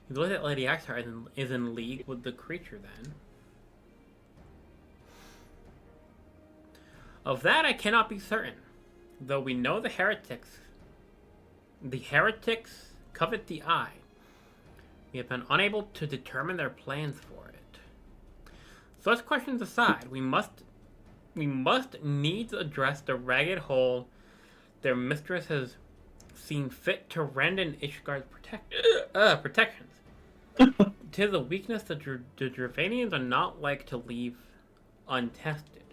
Speaker 1: You look at Lady Axar is in league with the creature then. Of that I cannot be certain, though we know the heretics covet the eye. We have been unable to determine their plans for it. Such questions aside, we must needs address the ragged hole their mistress has seen fit to rend in Ishgard's protections. 'Tis a weakness that the Dravanians are not like to leave untested.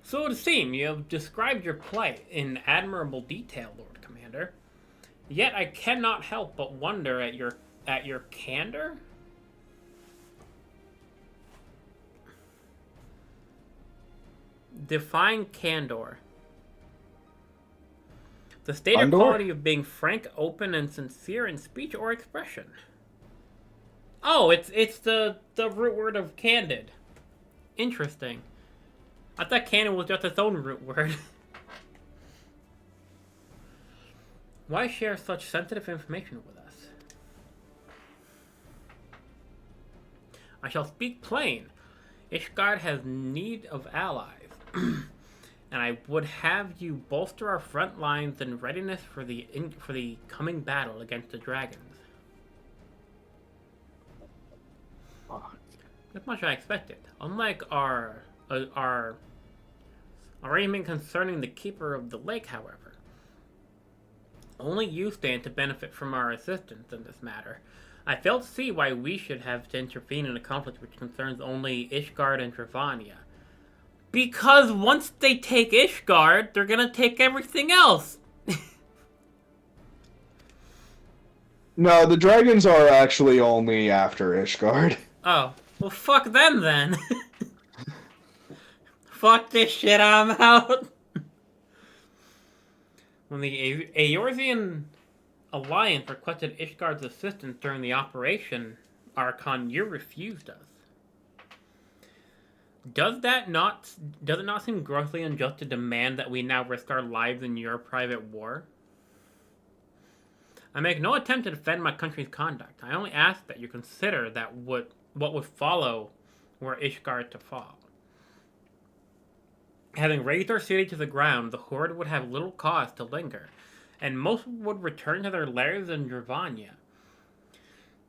Speaker 1: So it would seem you have described your plight in admirable detail, Lord Commander. Yet I cannot help but wonder at your candor. Define candor. The state or quality of being frank, open, and sincere in speech or expression. Oh, it's the root word of candid. Interesting. I thought candid was just its own root word. Why share such sensitive information with us? I shall speak plain. Ishgard has need of allies. And I would have you bolster our front lines in readiness for the coming battle against the dragons. Not much I expected. Unlike our arrangement concerning the keeper of the lake, however, only you stand to benefit from our assistance in this matter. I fail to see why we should have to intervene in a conflict which concerns only Ishgard and Dravania. Because once they take Ishgard, they're gonna take everything else.
Speaker 2: No, the dragons are actually only after Ishgard.
Speaker 1: Oh, well fuck them then. Fuck this shit, I'm out. When the Eorzean Alliance requested Ishgard's assistance during the Operation Archon, you refused us. Does it not seem grossly unjust to demand that we now risk our lives in your private war? I make no attempt to defend my country's conduct. I only ask that you consider that what would follow were Ishgard to fall. Having razed our city to the ground, the Horde would have little cause to linger, and most would return to their lairs in Dravania.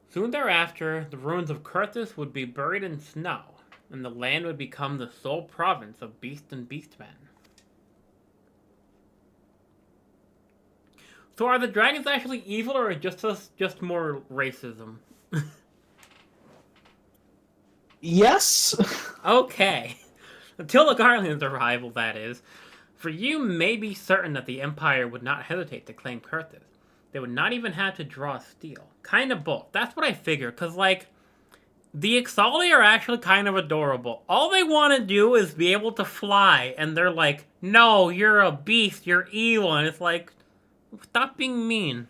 Speaker 1: Soon thereafter, the ruins of Kurthus would be buried in snow, and the land would become the sole province of beast and beastmen. So are the dragons actually evil, or just more racism?
Speaker 2: Yes.
Speaker 1: Okay. Until the Guardian's arrival, that is. For you may be certain that the Empire would not hesitate to claim Kurthus. They would not even have to draw steel. Kind of both. That's what I figured, because, like, the Ixali are actually kind of adorable. All they want to do is be able to fly, and they're like, no, you're a beast, you're evil, and it's like, stop being mean.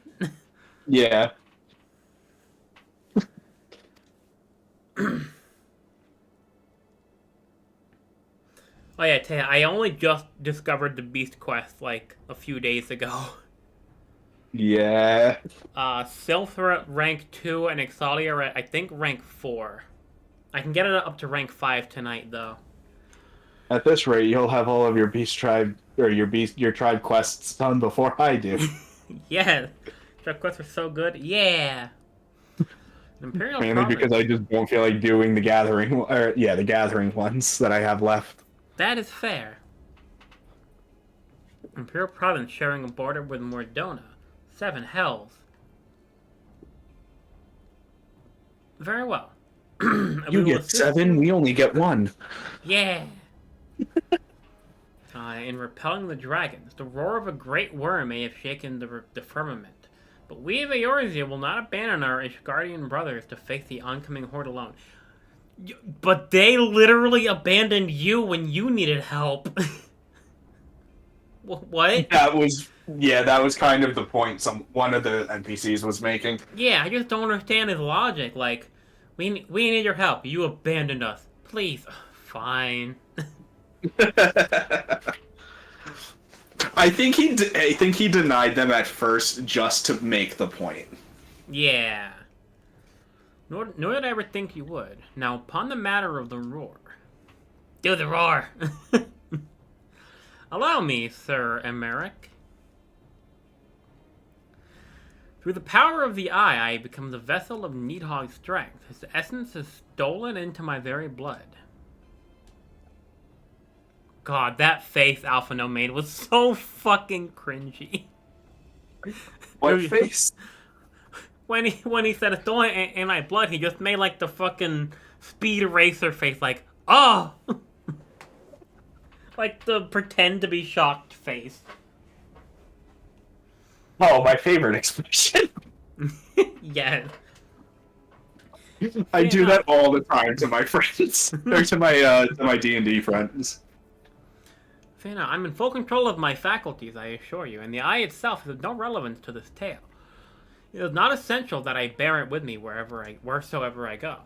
Speaker 2: Yeah.
Speaker 1: Oh yeah, Taya, I only just discovered the Beast Quest, like, a few days ago.
Speaker 2: Yeah.
Speaker 1: Sylph are at rank 2, and Ixali are at, I think, rank 4. I can get it up to rank 5 tonight, though.
Speaker 2: At this rate, you'll have all of your beast tribe, or your tribe quests done before I do.
Speaker 1: Yeah! Tribe quests are so good. Yeah! Imperial
Speaker 2: Mainly
Speaker 1: Province.
Speaker 2: because I just don't feel like doing the gathering, the gathering ones that I have left.
Speaker 1: That is fair. Imperial Province sharing a border with Mordona. 7 hells. Very well.
Speaker 2: You get 7, we only get 1.
Speaker 1: Yeah! In repelling the dragons, the roar of a great worm may have shaken the firmament. But we of Eorzea will not abandon our Ishgardian brothers to face the oncoming horde alone. But they literally abandoned you when you needed help. What?
Speaker 2: That was kind of the point one of the NPCs was making.
Speaker 1: Yeah, I just don't understand his logic. Like, we need your help. You abandoned us. Please. Fine.
Speaker 2: I think he denied them at first just to make the point.
Speaker 1: Yeah. Nor did I ever think you would. Now, upon the matter of the roar. Do the roar! Allow me, Sir Emeric. Through the power of the eye, I become the vessel of Needhog's strength. His essence is stolen into my very blood. God, that face Alphino made was so fucking cringy.
Speaker 2: What face?
Speaker 1: When he said it's stolen in my blood, he just made like the fucking Speed Racer face, like, Oh! Like the pretend to be shocked face.
Speaker 2: Oh, my favorite expression.
Speaker 1: Yes.
Speaker 2: I do that all the time to my friends, or to my D&D friends.
Speaker 1: Fana, I'm in full control of my faculties, I assure you, and the eye itself has no relevance to this tale. It is not essential that I bear it with me wheresoever I go.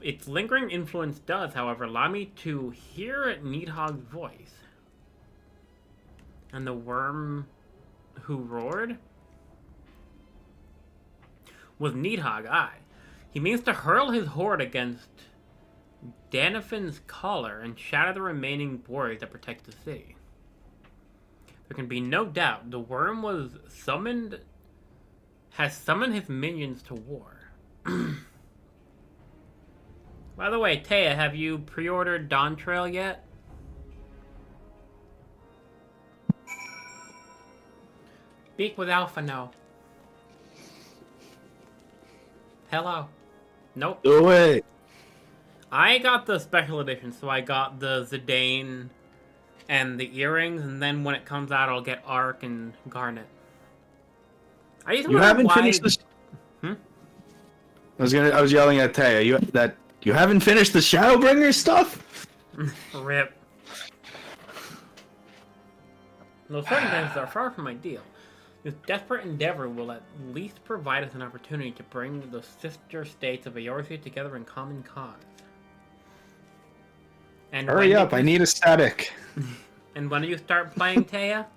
Speaker 1: Its lingering influence does, however, allow me to hear Needhog's voice. And the worm who roared was Needhog, aye. He means to hurl his horde against Danafin's collar and shatter the remaining warriors that protect the city. There can be no doubt the worm has summoned his minions to war. By the way, Taya, have you pre-ordered Dawntrail yet? Speak with Alpha now. Hello. Nope.
Speaker 2: Do it.
Speaker 1: I got the special edition, so I got the Zidane and the earrings, and then when it comes out, I'll get Ark and Garnet.
Speaker 2: You haven't finished this.
Speaker 1: Hmm?
Speaker 2: I was yelling at Taya. You haven't finished the Shadowbringer stuff?
Speaker 1: Rip. Those circumstances are far from ideal. This desperate endeavor will at least provide us an opportunity to bring the sister states of Eorzea together in common cause. And
Speaker 2: hurry up, I need a static.
Speaker 1: And when do you start playing, Taya?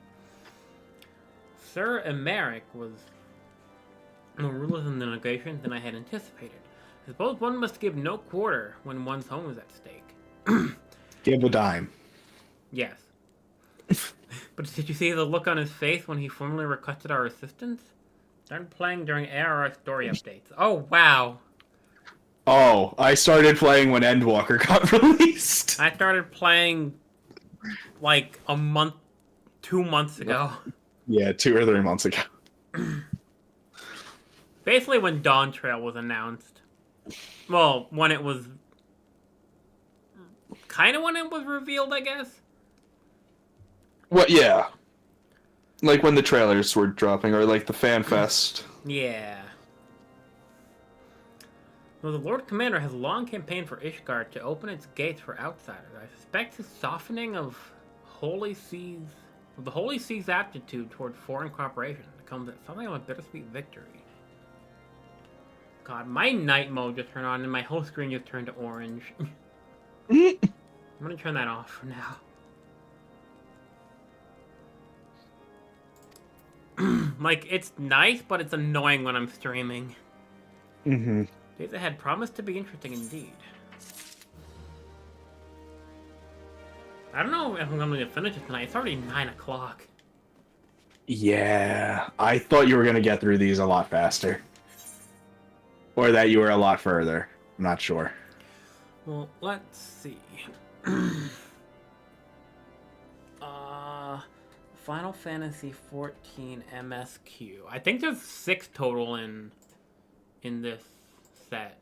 Speaker 1: Sir Emeric was more ruthless in the negotiations than I had anticipated. I suppose one must give no quarter when one's home is at stake.
Speaker 2: Give a dime.
Speaker 1: Yes. But did you see the look on his face when he formally requested our assistance? Started playing during ARR story updates. Oh, wow.
Speaker 2: Oh, I started playing when Endwalker got released.
Speaker 1: I started playing like 2 months ago.
Speaker 2: Yeah, 2 or 3 months ago.
Speaker 1: Basically when Dawntrail was announced. Well, when it was... kind of when it was revealed, I guess?
Speaker 2: What? Yeah. Like when the trailers were dropping, or like the fan fest.
Speaker 1: Yeah. Well, the Lord Commander has long campaigned for Ishgard to open its gates for outsiders. I suspect his softening of the Holy Sea's aptitude toward foreign cooperation comes at something of a bittersweet victory. God, my night mode just turned on and my whole screen just turned to orange. I'm gonna turn that off for now. Like, it's nice, but it's annoying when I'm streaming.
Speaker 2: Mm-hmm.
Speaker 1: Days ahead promise to be interesting indeed. I don't know if I'm going to finish it tonight. It's already 9 o'clock.
Speaker 2: Yeah, I thought you were going to get through these a lot faster. Or that you were a lot further. I'm not sure.
Speaker 1: Well, let's see. Final Fantasy XIV MSQ. I think there's 6 total in this set.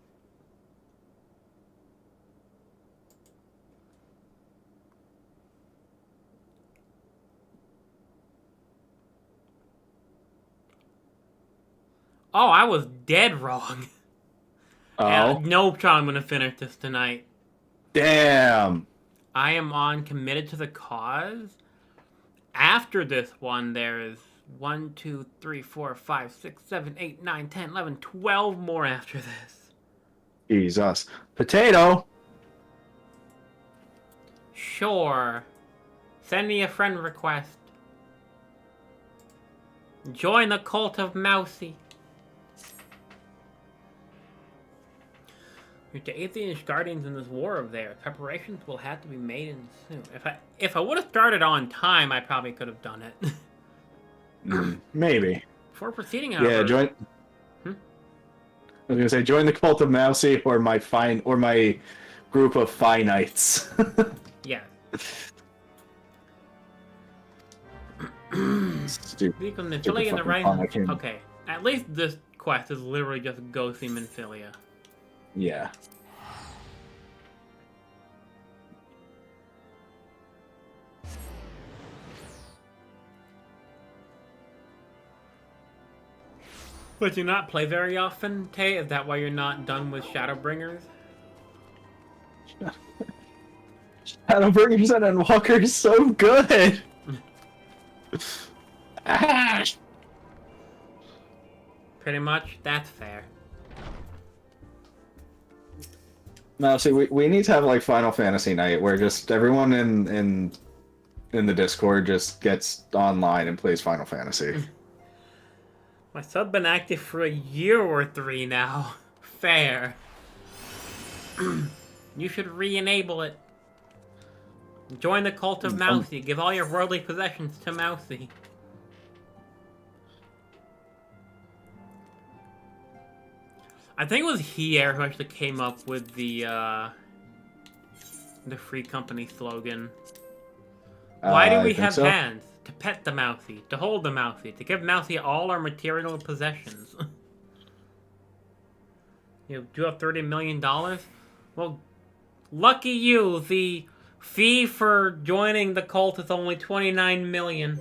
Speaker 1: Oh, I was dead wrong.
Speaker 2: Oh?
Speaker 1: Yeah, nope, I'm gonna finish this tonight.
Speaker 2: Damn!
Speaker 1: I am on Committed to the Cause. After this one, there's 1, 2, 3, 4, 5, 6, 7, 8, 9, 10, 11, 12 more after this.
Speaker 2: Jesus. Potato!
Speaker 1: Sure. Send me a friend request. Join the cult of Mousy. To aid the Guardians in this war of theirs, preparations will have to be made in soon. If I would have started on time, I probably could have done it.
Speaker 2: Maybe.
Speaker 1: Before proceeding, however...
Speaker 2: Yeah, join... I was gonna say, join the cult of Mousy or my group of finites.
Speaker 1: Yeah.
Speaker 2: Stupid.
Speaker 1: Nymphilia in the right...
Speaker 2: fucking
Speaker 1: Okay. At least this quest is literally just go see Nymphilia.
Speaker 2: Yeah.
Speaker 1: But you not play very often, Tay? Is that why you're not done with Shadowbringers?
Speaker 2: Shadowbringers and Endwalker is so good! Ah!
Speaker 1: Pretty much, that's fair.
Speaker 2: No, see, we need to have like Final Fantasy night where just everyone in the Discord just gets online and plays Final Fantasy.
Speaker 1: My sub been active for a year or 3 now. Fair. You should re-enable it. Join the cult of Mousy. Give all your worldly possessions to Mousy. I think it was Hier who actually came up with the free company slogan. Why do we have hands? To pet the Mousy, to hold the Mousy, to give Mousy all our material possessions. You do have $30 million? Well, lucky you, the fee for joining the cult is only $29 million.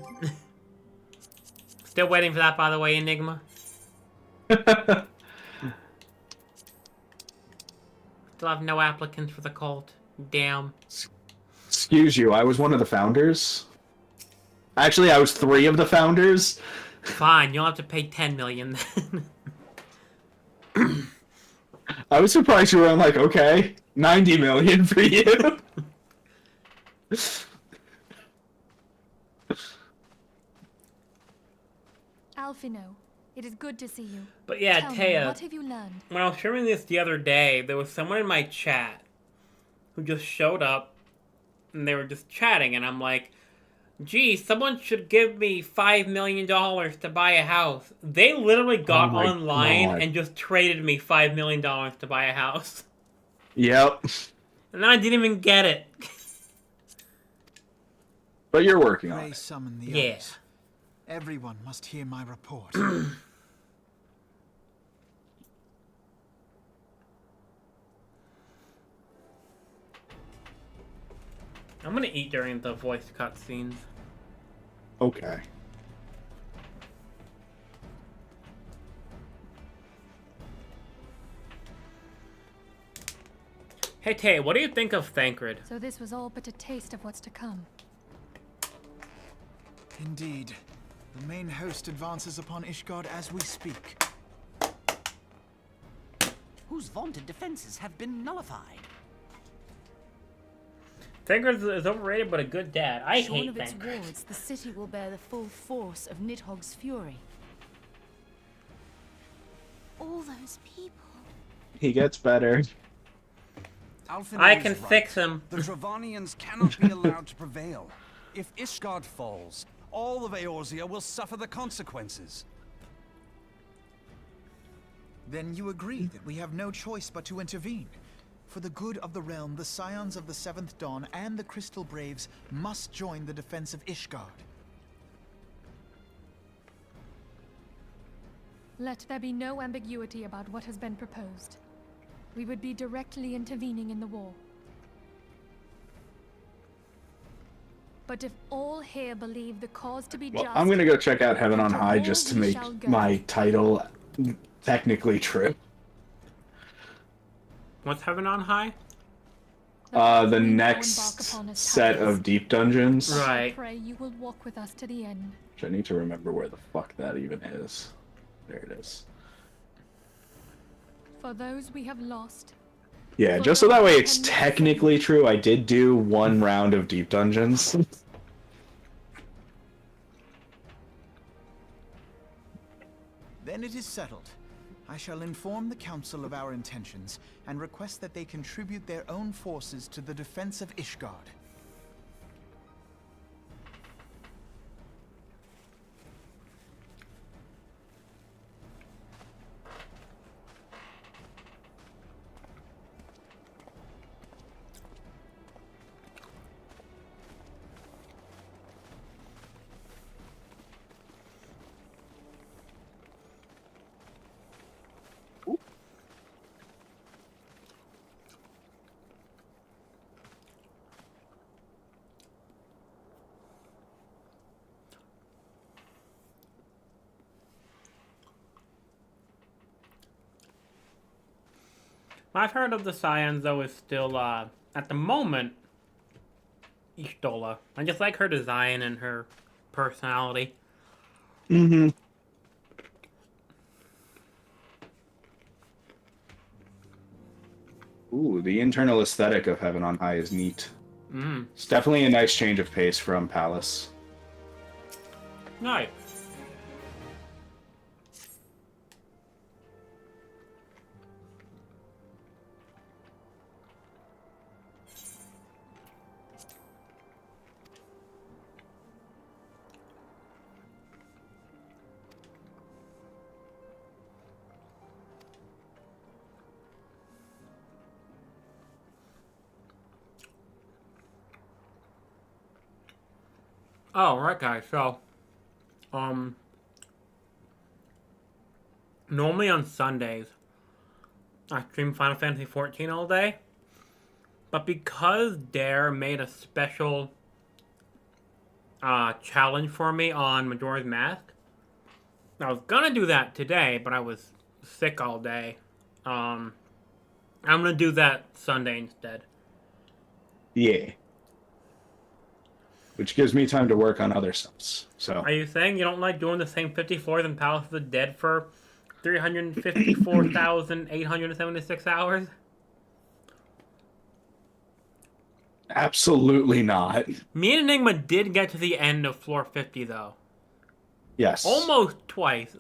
Speaker 1: Still waiting for that, by the way, Enigma. Still have no applicants for the cult. Damn.
Speaker 2: Excuse you, I was one of the founders. Actually, I was 3 of the founders.
Speaker 1: Fine, you'll have to pay $10 million then.
Speaker 2: I was surprised you were on like, okay, 90 million for you.
Speaker 3: Alphino, it is good to see you.
Speaker 1: But yeah,
Speaker 3: Tell me,
Speaker 1: Taya,
Speaker 3: what have you learned?
Speaker 1: when I was sharing this the other day, there was someone in my chat who just showed up and they were just chatting, and I'm like, gee, someone should give me $5 million to buy a house. They literally got online and just traded me $5 million to buy a house.
Speaker 2: Yep.
Speaker 1: And then I didn't even get it.
Speaker 2: But you're working on
Speaker 5: Pray
Speaker 2: it.
Speaker 5: summon the
Speaker 1: Yeah.
Speaker 5: others. Everyone must hear my report.
Speaker 1: I'm gonna eat during the voice cutscenes.
Speaker 2: Okay.
Speaker 1: Hey Tay, what do you think of Thancred?
Speaker 3: So this was all but a taste of what's to come.
Speaker 5: Indeed. The main host advances upon Ishgard as we speak.
Speaker 6: Whose vaunted defenses have been nullified.
Speaker 1: Thancred is overrated, but a good dad. I
Speaker 7: Shorn
Speaker 1: hate
Speaker 7: of its
Speaker 1: Thancred.
Speaker 7: wards, the city will bear the full force of Nidhogg's fury.
Speaker 3: All those people.
Speaker 2: He gets better.
Speaker 1: I can fix him.
Speaker 8: The Dravanians cannot be allowed to prevail. If Ishgard falls, all of Eorzea will suffer the consequences.
Speaker 5: Then you agree that we have no choice but to intervene. For the good of the realm, the Scions of the Seventh Dawn and the Crystal Braves must join the defense of Ishgard.
Speaker 3: Let there be no ambiguity about what has been proposed. We would be directly intervening in the war. But if all here believe the cause to be
Speaker 2: Well,
Speaker 3: just...
Speaker 2: I'm gonna go check out Heaven on High just to make my title technically true.
Speaker 1: What's Heaven on High?
Speaker 2: The next set of deep dungeons.
Speaker 1: Right.
Speaker 3: I pray you will walk with us to the end.
Speaker 2: Which I need to remember where the fuck that even is. There it is.
Speaker 3: For those we have lost.
Speaker 2: Yeah, just so that way it's technically true, I did do 1 round of deep dungeons.
Speaker 5: Then it is settled. I shall inform the Council of our intentions and request that they contribute their own forces to the defense of Ishgard.
Speaker 1: What I've heard of the Scions, though, is still, at the moment, Ishtola. I just like her design and her personality.
Speaker 2: Mm-hmm. Ooh, the internal aesthetic of Heaven on High is neat.
Speaker 1: Mm.
Speaker 2: It's definitely a nice change of pace from Palace.
Speaker 1: Nice. Oh, right, guys. So, normally on Sundays, I stream Final Fantasy XIV all day. But because Dare made a special challenge for me on Majora's Mask, I was gonna do that today, but I was sick all day. I'm gonna do that Sunday instead.
Speaker 2: Yeah. Which gives me time to work on other stuff. So.
Speaker 1: Are you saying you don't like doing the same 50 floors in Palace of the Dead for 354,876 hours?
Speaker 2: Absolutely not.
Speaker 1: Me and Enigma did get to the end of floor 50, though.
Speaker 2: Yes.
Speaker 1: Almost twice.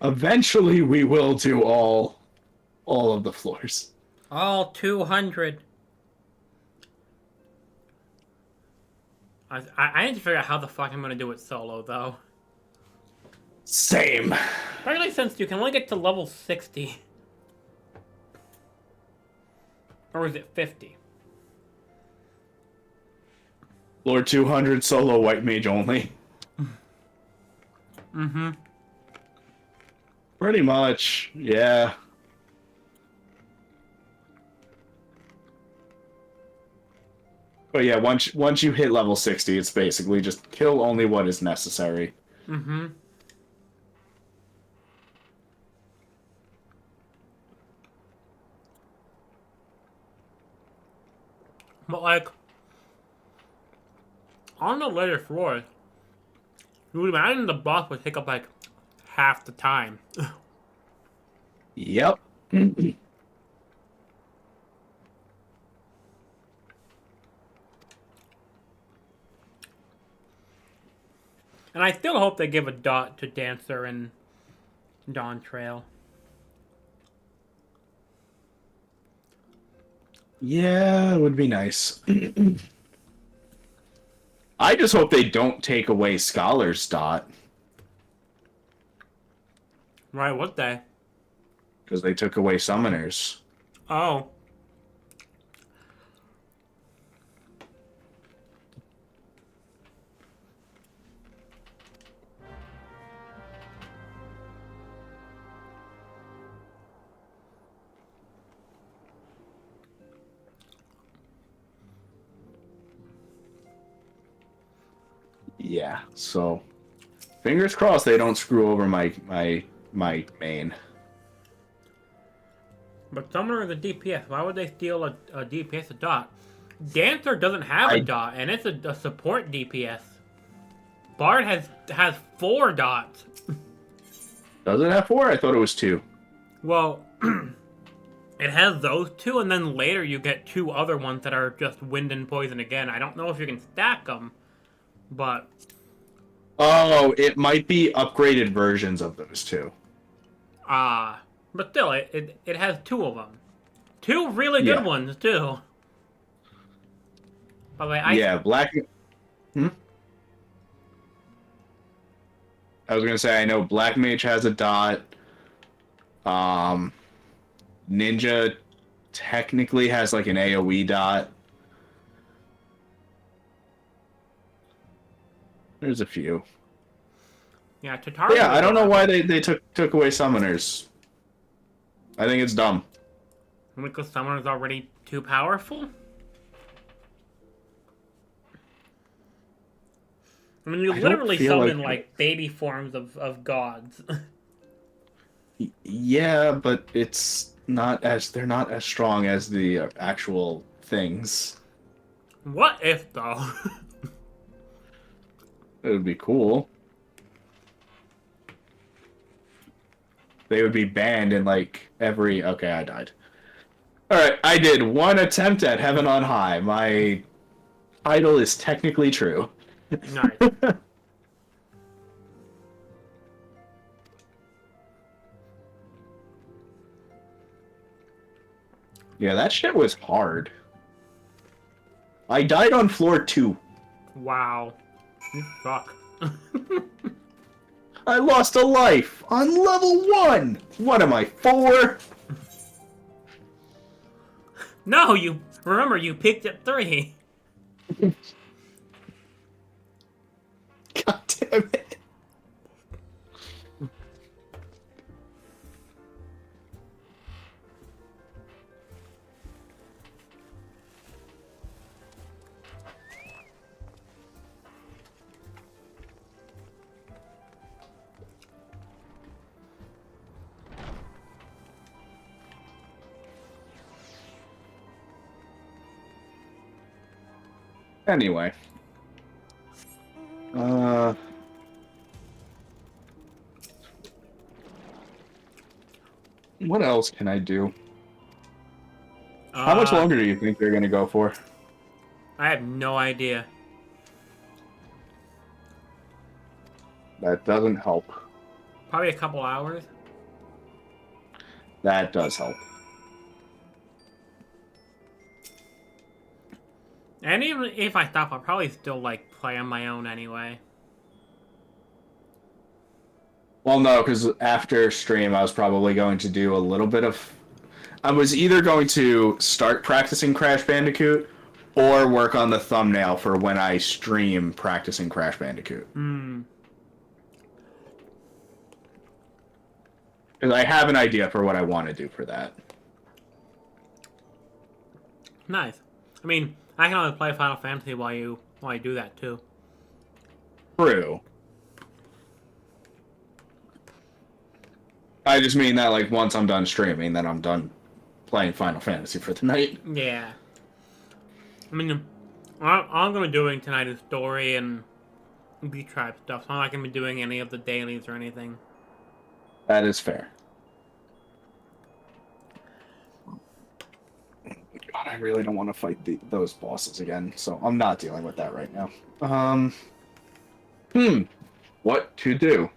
Speaker 2: Eventually, we will do all of the floors.
Speaker 1: All 200. I need to figure out how the fuck I'm gonna do it solo, though.
Speaker 2: Same.
Speaker 1: Especially since you can only get to level 60. Or is it 50?
Speaker 2: Lord 200 solo white mage only.
Speaker 1: Mm-hmm.
Speaker 2: Pretty much, yeah. But yeah, once you hit level 60, it's basically just kill only what is necessary.
Speaker 1: Mm-hmm. But like, on the later floors, you would imagine the boss would take up like half the time.
Speaker 2: Yep.
Speaker 1: And I still hope they give a dot to Dancer and Dawntrail.
Speaker 2: Yeah, it would be nice. I just hope they don't take away Scholar's dot.
Speaker 1: Right, what they?
Speaker 2: Because they took away Summoners.
Speaker 1: Oh.
Speaker 2: Yeah, so fingers crossed they don't screw over my main.
Speaker 1: But Summoner is a DPS. Why would they steal a DPS a dot? Dancer doesn't have a dot, and it's a support DPS. Bard has 4 dots.
Speaker 2: Does it have 4? I thought it was 2.
Speaker 1: Well, it has those 2, and then later you get 2 other ones that are just wind and poison again. I don't know if you can stack them, but...
Speaker 2: Oh, it might be upgraded versions of those 2.
Speaker 1: But still, it has 2 of them. 2 really good ones, too. By the way,
Speaker 2: Yeah, Black... Hmm? I was gonna say, I know Black Mage has a dot. Ninja technically has like an AoE dot. There's a few.
Speaker 1: Yeah, Tataru...
Speaker 2: Yeah, I don't know why they took away Summoners. I think it's dumb.
Speaker 1: Because Summoner's already too powerful? I mean, you
Speaker 2: I don't
Speaker 1: literally
Speaker 2: feel
Speaker 1: summon,
Speaker 2: like-
Speaker 1: like, baby forms of gods.
Speaker 2: Yeah, but they're not as strong as the actual things.
Speaker 1: What if, though?
Speaker 2: It would be cool. They would be banned in like every. Okay, I died. All right, I did one attempt at Heaven on High. My title is technically true.
Speaker 1: Nice.
Speaker 2: Yeah, that shit was hard. I died on floor 2.
Speaker 1: Wow. You suck.
Speaker 2: I lost a life on level 1! What am I, 4?
Speaker 1: No, you... Remember, you peaked at 3.
Speaker 2: God damn it. Anyway. What else can I do? How much longer do you think they're gonna go for?
Speaker 1: I have no idea.
Speaker 2: That doesn't help.
Speaker 1: Probably a couple hours.
Speaker 2: That does help.
Speaker 1: And even if I stop, I'll probably still, like, play on my own anyway.
Speaker 2: Well, no, because after stream, I was probably going to do a little bit of... I was either going to start practicing Crash Bandicoot or work on the thumbnail for when I stream practicing Crash Bandicoot. Because I have an idea for what I want to do for that.
Speaker 1: Nice. I mean, I can only play Final Fantasy while you do that, too.
Speaker 2: True. I just mean that, like, once I'm done streaming, then I'm done playing Final Fantasy for the night.
Speaker 1: Yeah. I mean, all I'm going to be doing tonight is story and beat tribe stuff. So I'm not going to be doing any of the dailies or anything.
Speaker 2: That is fair. God, I really don't want to fight those bosses again, so I'm not dealing with that right now. What to do?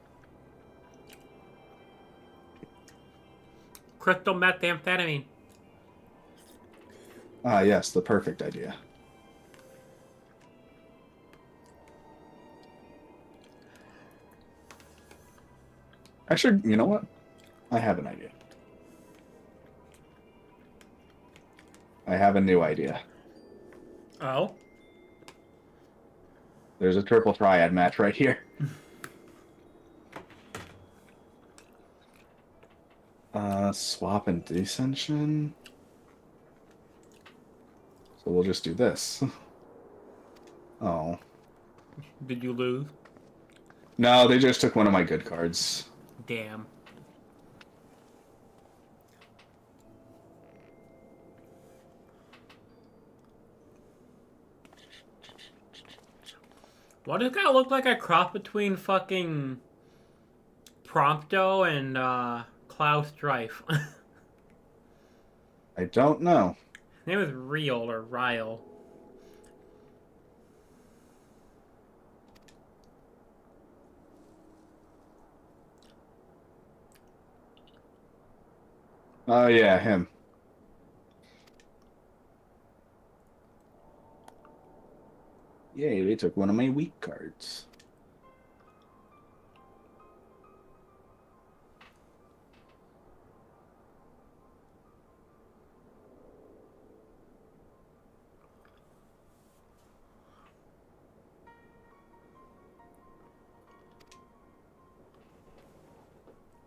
Speaker 1: Crystal methamphetamine.
Speaker 2: Ah, yes, the perfect idea. Actually, you know what? I have an idea. I have a new idea.
Speaker 1: Oh?
Speaker 2: There's a triple triad match right here. Swap and descension. So we'll just do this. Oh.
Speaker 1: Did you lose?
Speaker 2: No, they just took one of my good cards.
Speaker 1: Damn. Why does this guy look like a cross between fucking Prompto and Cloud Strife?
Speaker 2: I don't know.
Speaker 1: His name is Real or Ryle.
Speaker 2: Oh, yeah, him. Yay, they took one of my weak cards.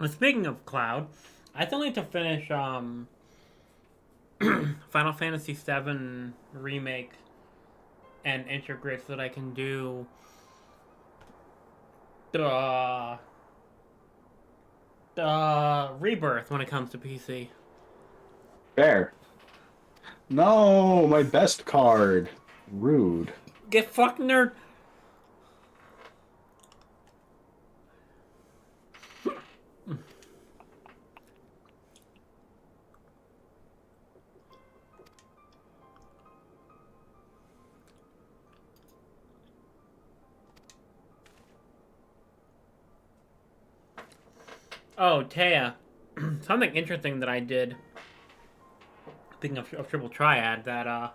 Speaker 1: And speaking of Cloud, I still need to finish Final Fantasy VII Remake and Intergrade so that I can do Rebirth when it comes to PC.
Speaker 2: Fair. No, my best card. Rude.
Speaker 1: Get fucked, nerd. Oh, Taya. Something interesting that I did. Thinking of Triple Triad that I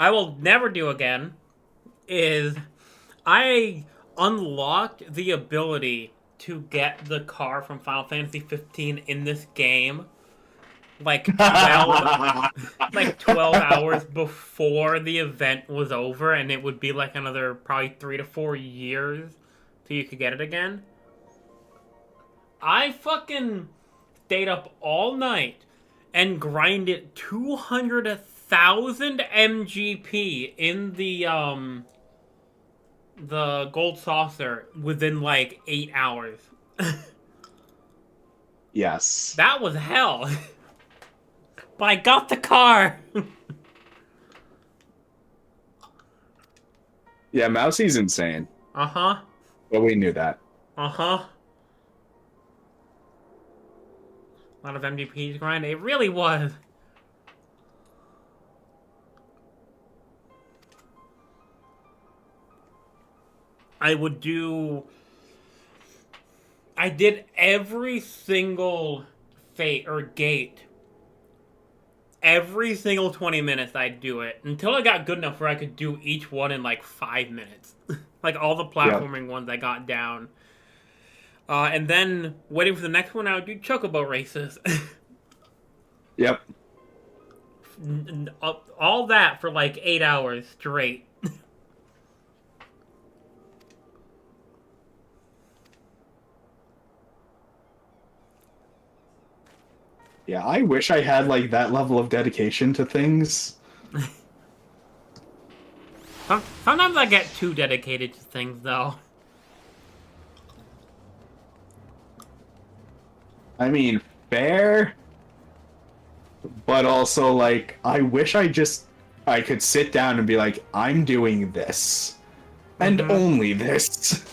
Speaker 1: will never do again is I unlocked the ability to get the car from Final Fantasy 15 in this game like 12 hours before the event was over, and it would be like another probably 3 to 4 years till you could get it again. I fucking stayed up all night and grinded 200,000 MGP in the gold saucer within like 8 hours.
Speaker 2: Yes.
Speaker 1: That was hell. But I got the car.
Speaker 2: Yeah, Mousy's insane.
Speaker 1: Uh-huh.
Speaker 2: But we knew that.
Speaker 1: Uh-huh. A lot of MGPs grind. It really was. I did every single fate or gate. Every single 20 minutes I'd do it. Until I got good enough where I could do each one in like 5 minutes. Like all the platforming ones I got down. And then, waiting for the next one, I would do chocobo races.
Speaker 2: Yep.
Speaker 1: All that for like 8 hours straight.
Speaker 2: Yeah, I wish I had like that level of dedication to things.
Speaker 1: Sometimes I get too dedicated to things, though.
Speaker 2: I mean, fair. But also, like, I wish I could sit down and be like, I'm doing this. And only this.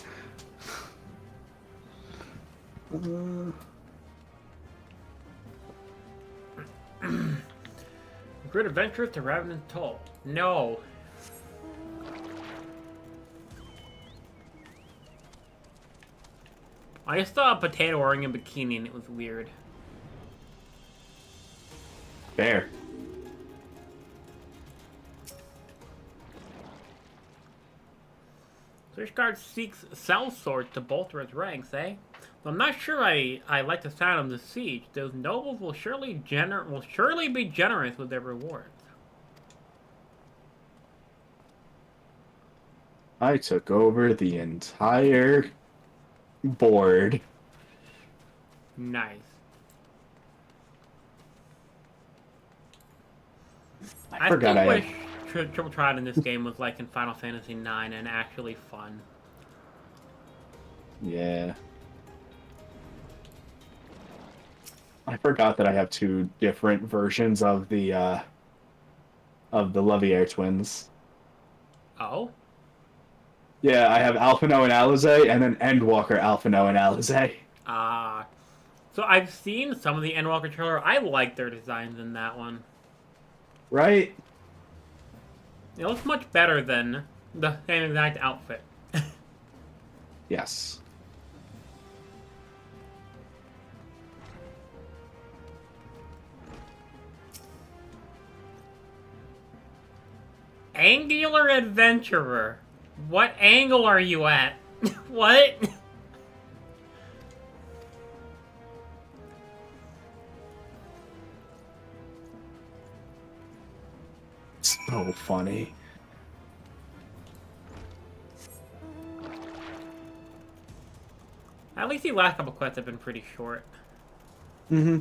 Speaker 1: Great adventure to Ravenous Toll. No. I just saw a potato wearing a bikini and it was weird.
Speaker 2: Fair.
Speaker 1: Ishgard seeks sellsword to bolster its ranks, eh? I'm not sure I like the sound of the siege. Those nobles will surely be generous with their rewards.
Speaker 2: I took over the entire board.
Speaker 1: Nice. I
Speaker 2: forgot
Speaker 1: still
Speaker 2: I
Speaker 1: wish Triple Triad in this game was like in Final Fantasy IX and actually fun.
Speaker 2: Yeah. I forgot that I have two different versions of the Luviere twins.
Speaker 1: Oh?
Speaker 2: Yeah, I have Alphino and Alizé, and then Endwalker Alphino and Alizé.
Speaker 1: So I've seen some of the Endwalker trailer. I like their designs in that one.
Speaker 2: Right?
Speaker 1: It looks much better than the same exact outfit.
Speaker 2: Yes.
Speaker 1: Angular Adventurer. What angle are you at? What?
Speaker 2: So funny.
Speaker 1: At least the last couple quests have been pretty short.
Speaker 2: Mm-hmm.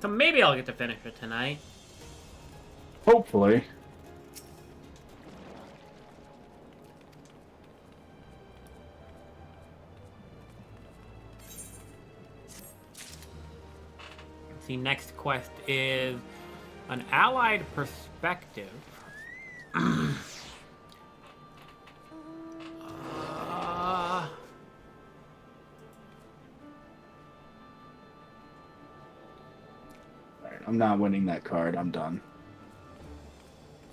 Speaker 1: So maybe I'll get to finish it tonight.
Speaker 2: Hopefully.
Speaker 1: The next quest is an allied perspective.
Speaker 2: I'm not winning that card. I'm done.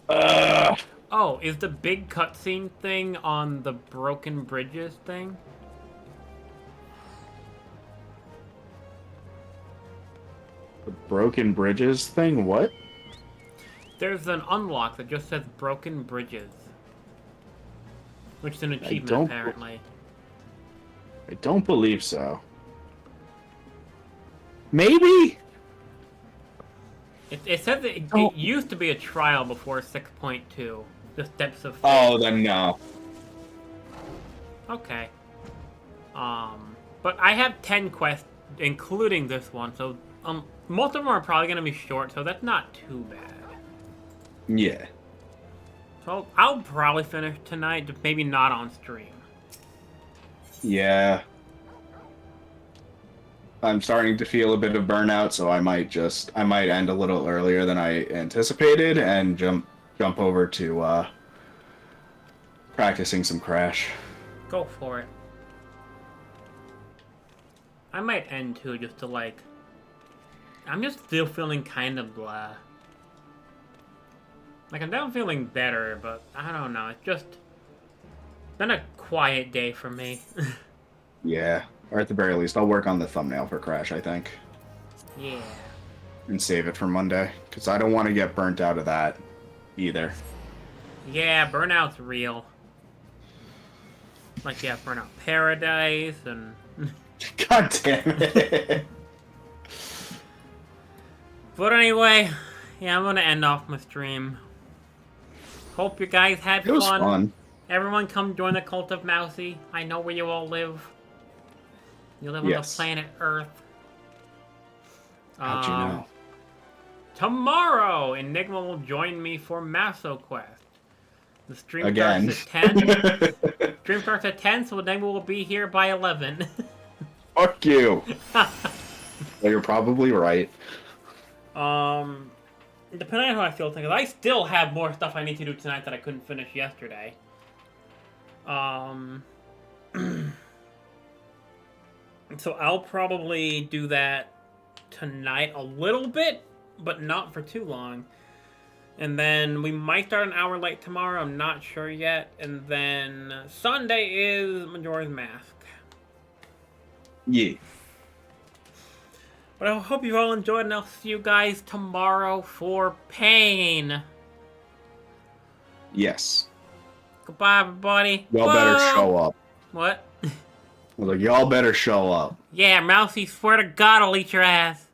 Speaker 1: Oh, is the big cutscene thing on the broken bridges thing?
Speaker 2: The broken bridges thing? What?
Speaker 1: There's an unlock that just says broken bridges. Which is an achievement, apparently.
Speaker 2: I don't believe so. Maybe?
Speaker 1: It says that it used to be a trial before 6.2. The Steps of Faith.
Speaker 2: Oh, then no.
Speaker 1: Okay. But I have 10 quests, including this one, so most of them are probably gonna be short, so that's not too bad.
Speaker 2: Yeah.
Speaker 1: So I'll probably finish tonight, just maybe not on stream.
Speaker 2: Yeah. I'm starting to feel a bit of burnout, so I might end a little earlier than I anticipated and jump over to practicing some Crash.
Speaker 1: Go for it. I might end too, just to I'm just still feeling kind of blah. I'm down feeling better, but I don't know. It's just been a quiet day for me.
Speaker 2: Yeah. Or at the very least, I'll work on the thumbnail for Crash, I think.
Speaker 1: Yeah.
Speaker 2: And save it for Monday. Because I don't want to get burnt out of that either.
Speaker 1: Yeah, burnout's real. Yeah, Burnout Paradise and...
Speaker 2: God damn it.
Speaker 1: But anyway, yeah, I'm gonna end off my stream. Hope you guys had
Speaker 2: It was fun.
Speaker 1: Everyone come join the Cult of Mousy. I know where you all live. You live on the planet Earth.
Speaker 2: How'd you know?
Speaker 1: Tomorrow, Enigma will join me for Maso Quest. The stream
Speaker 2: Again.
Speaker 1: starts at 10. Stream starts at 10, so Enigma will be here by 11.
Speaker 2: Fuck you. Well, you're probably right.
Speaker 1: Depending on how I feel, because I still have more stuff I need to do tonight that I couldn't finish yesterday. So I'll probably do that tonight a little bit, but not for too long. And then we might start an hour late tomorrow, I'm not sure yet. And then Sunday is Majora's Mask.
Speaker 2: Yeah.
Speaker 1: But I hope you all enjoyed, and I'll see you guys tomorrow for Pain.
Speaker 2: Yes.
Speaker 1: Goodbye, everybody.
Speaker 2: Y'all better show up.
Speaker 1: What?
Speaker 2: I was like, y'all better show up.
Speaker 1: Yeah, Mousy, swear to God I'll eat your ass.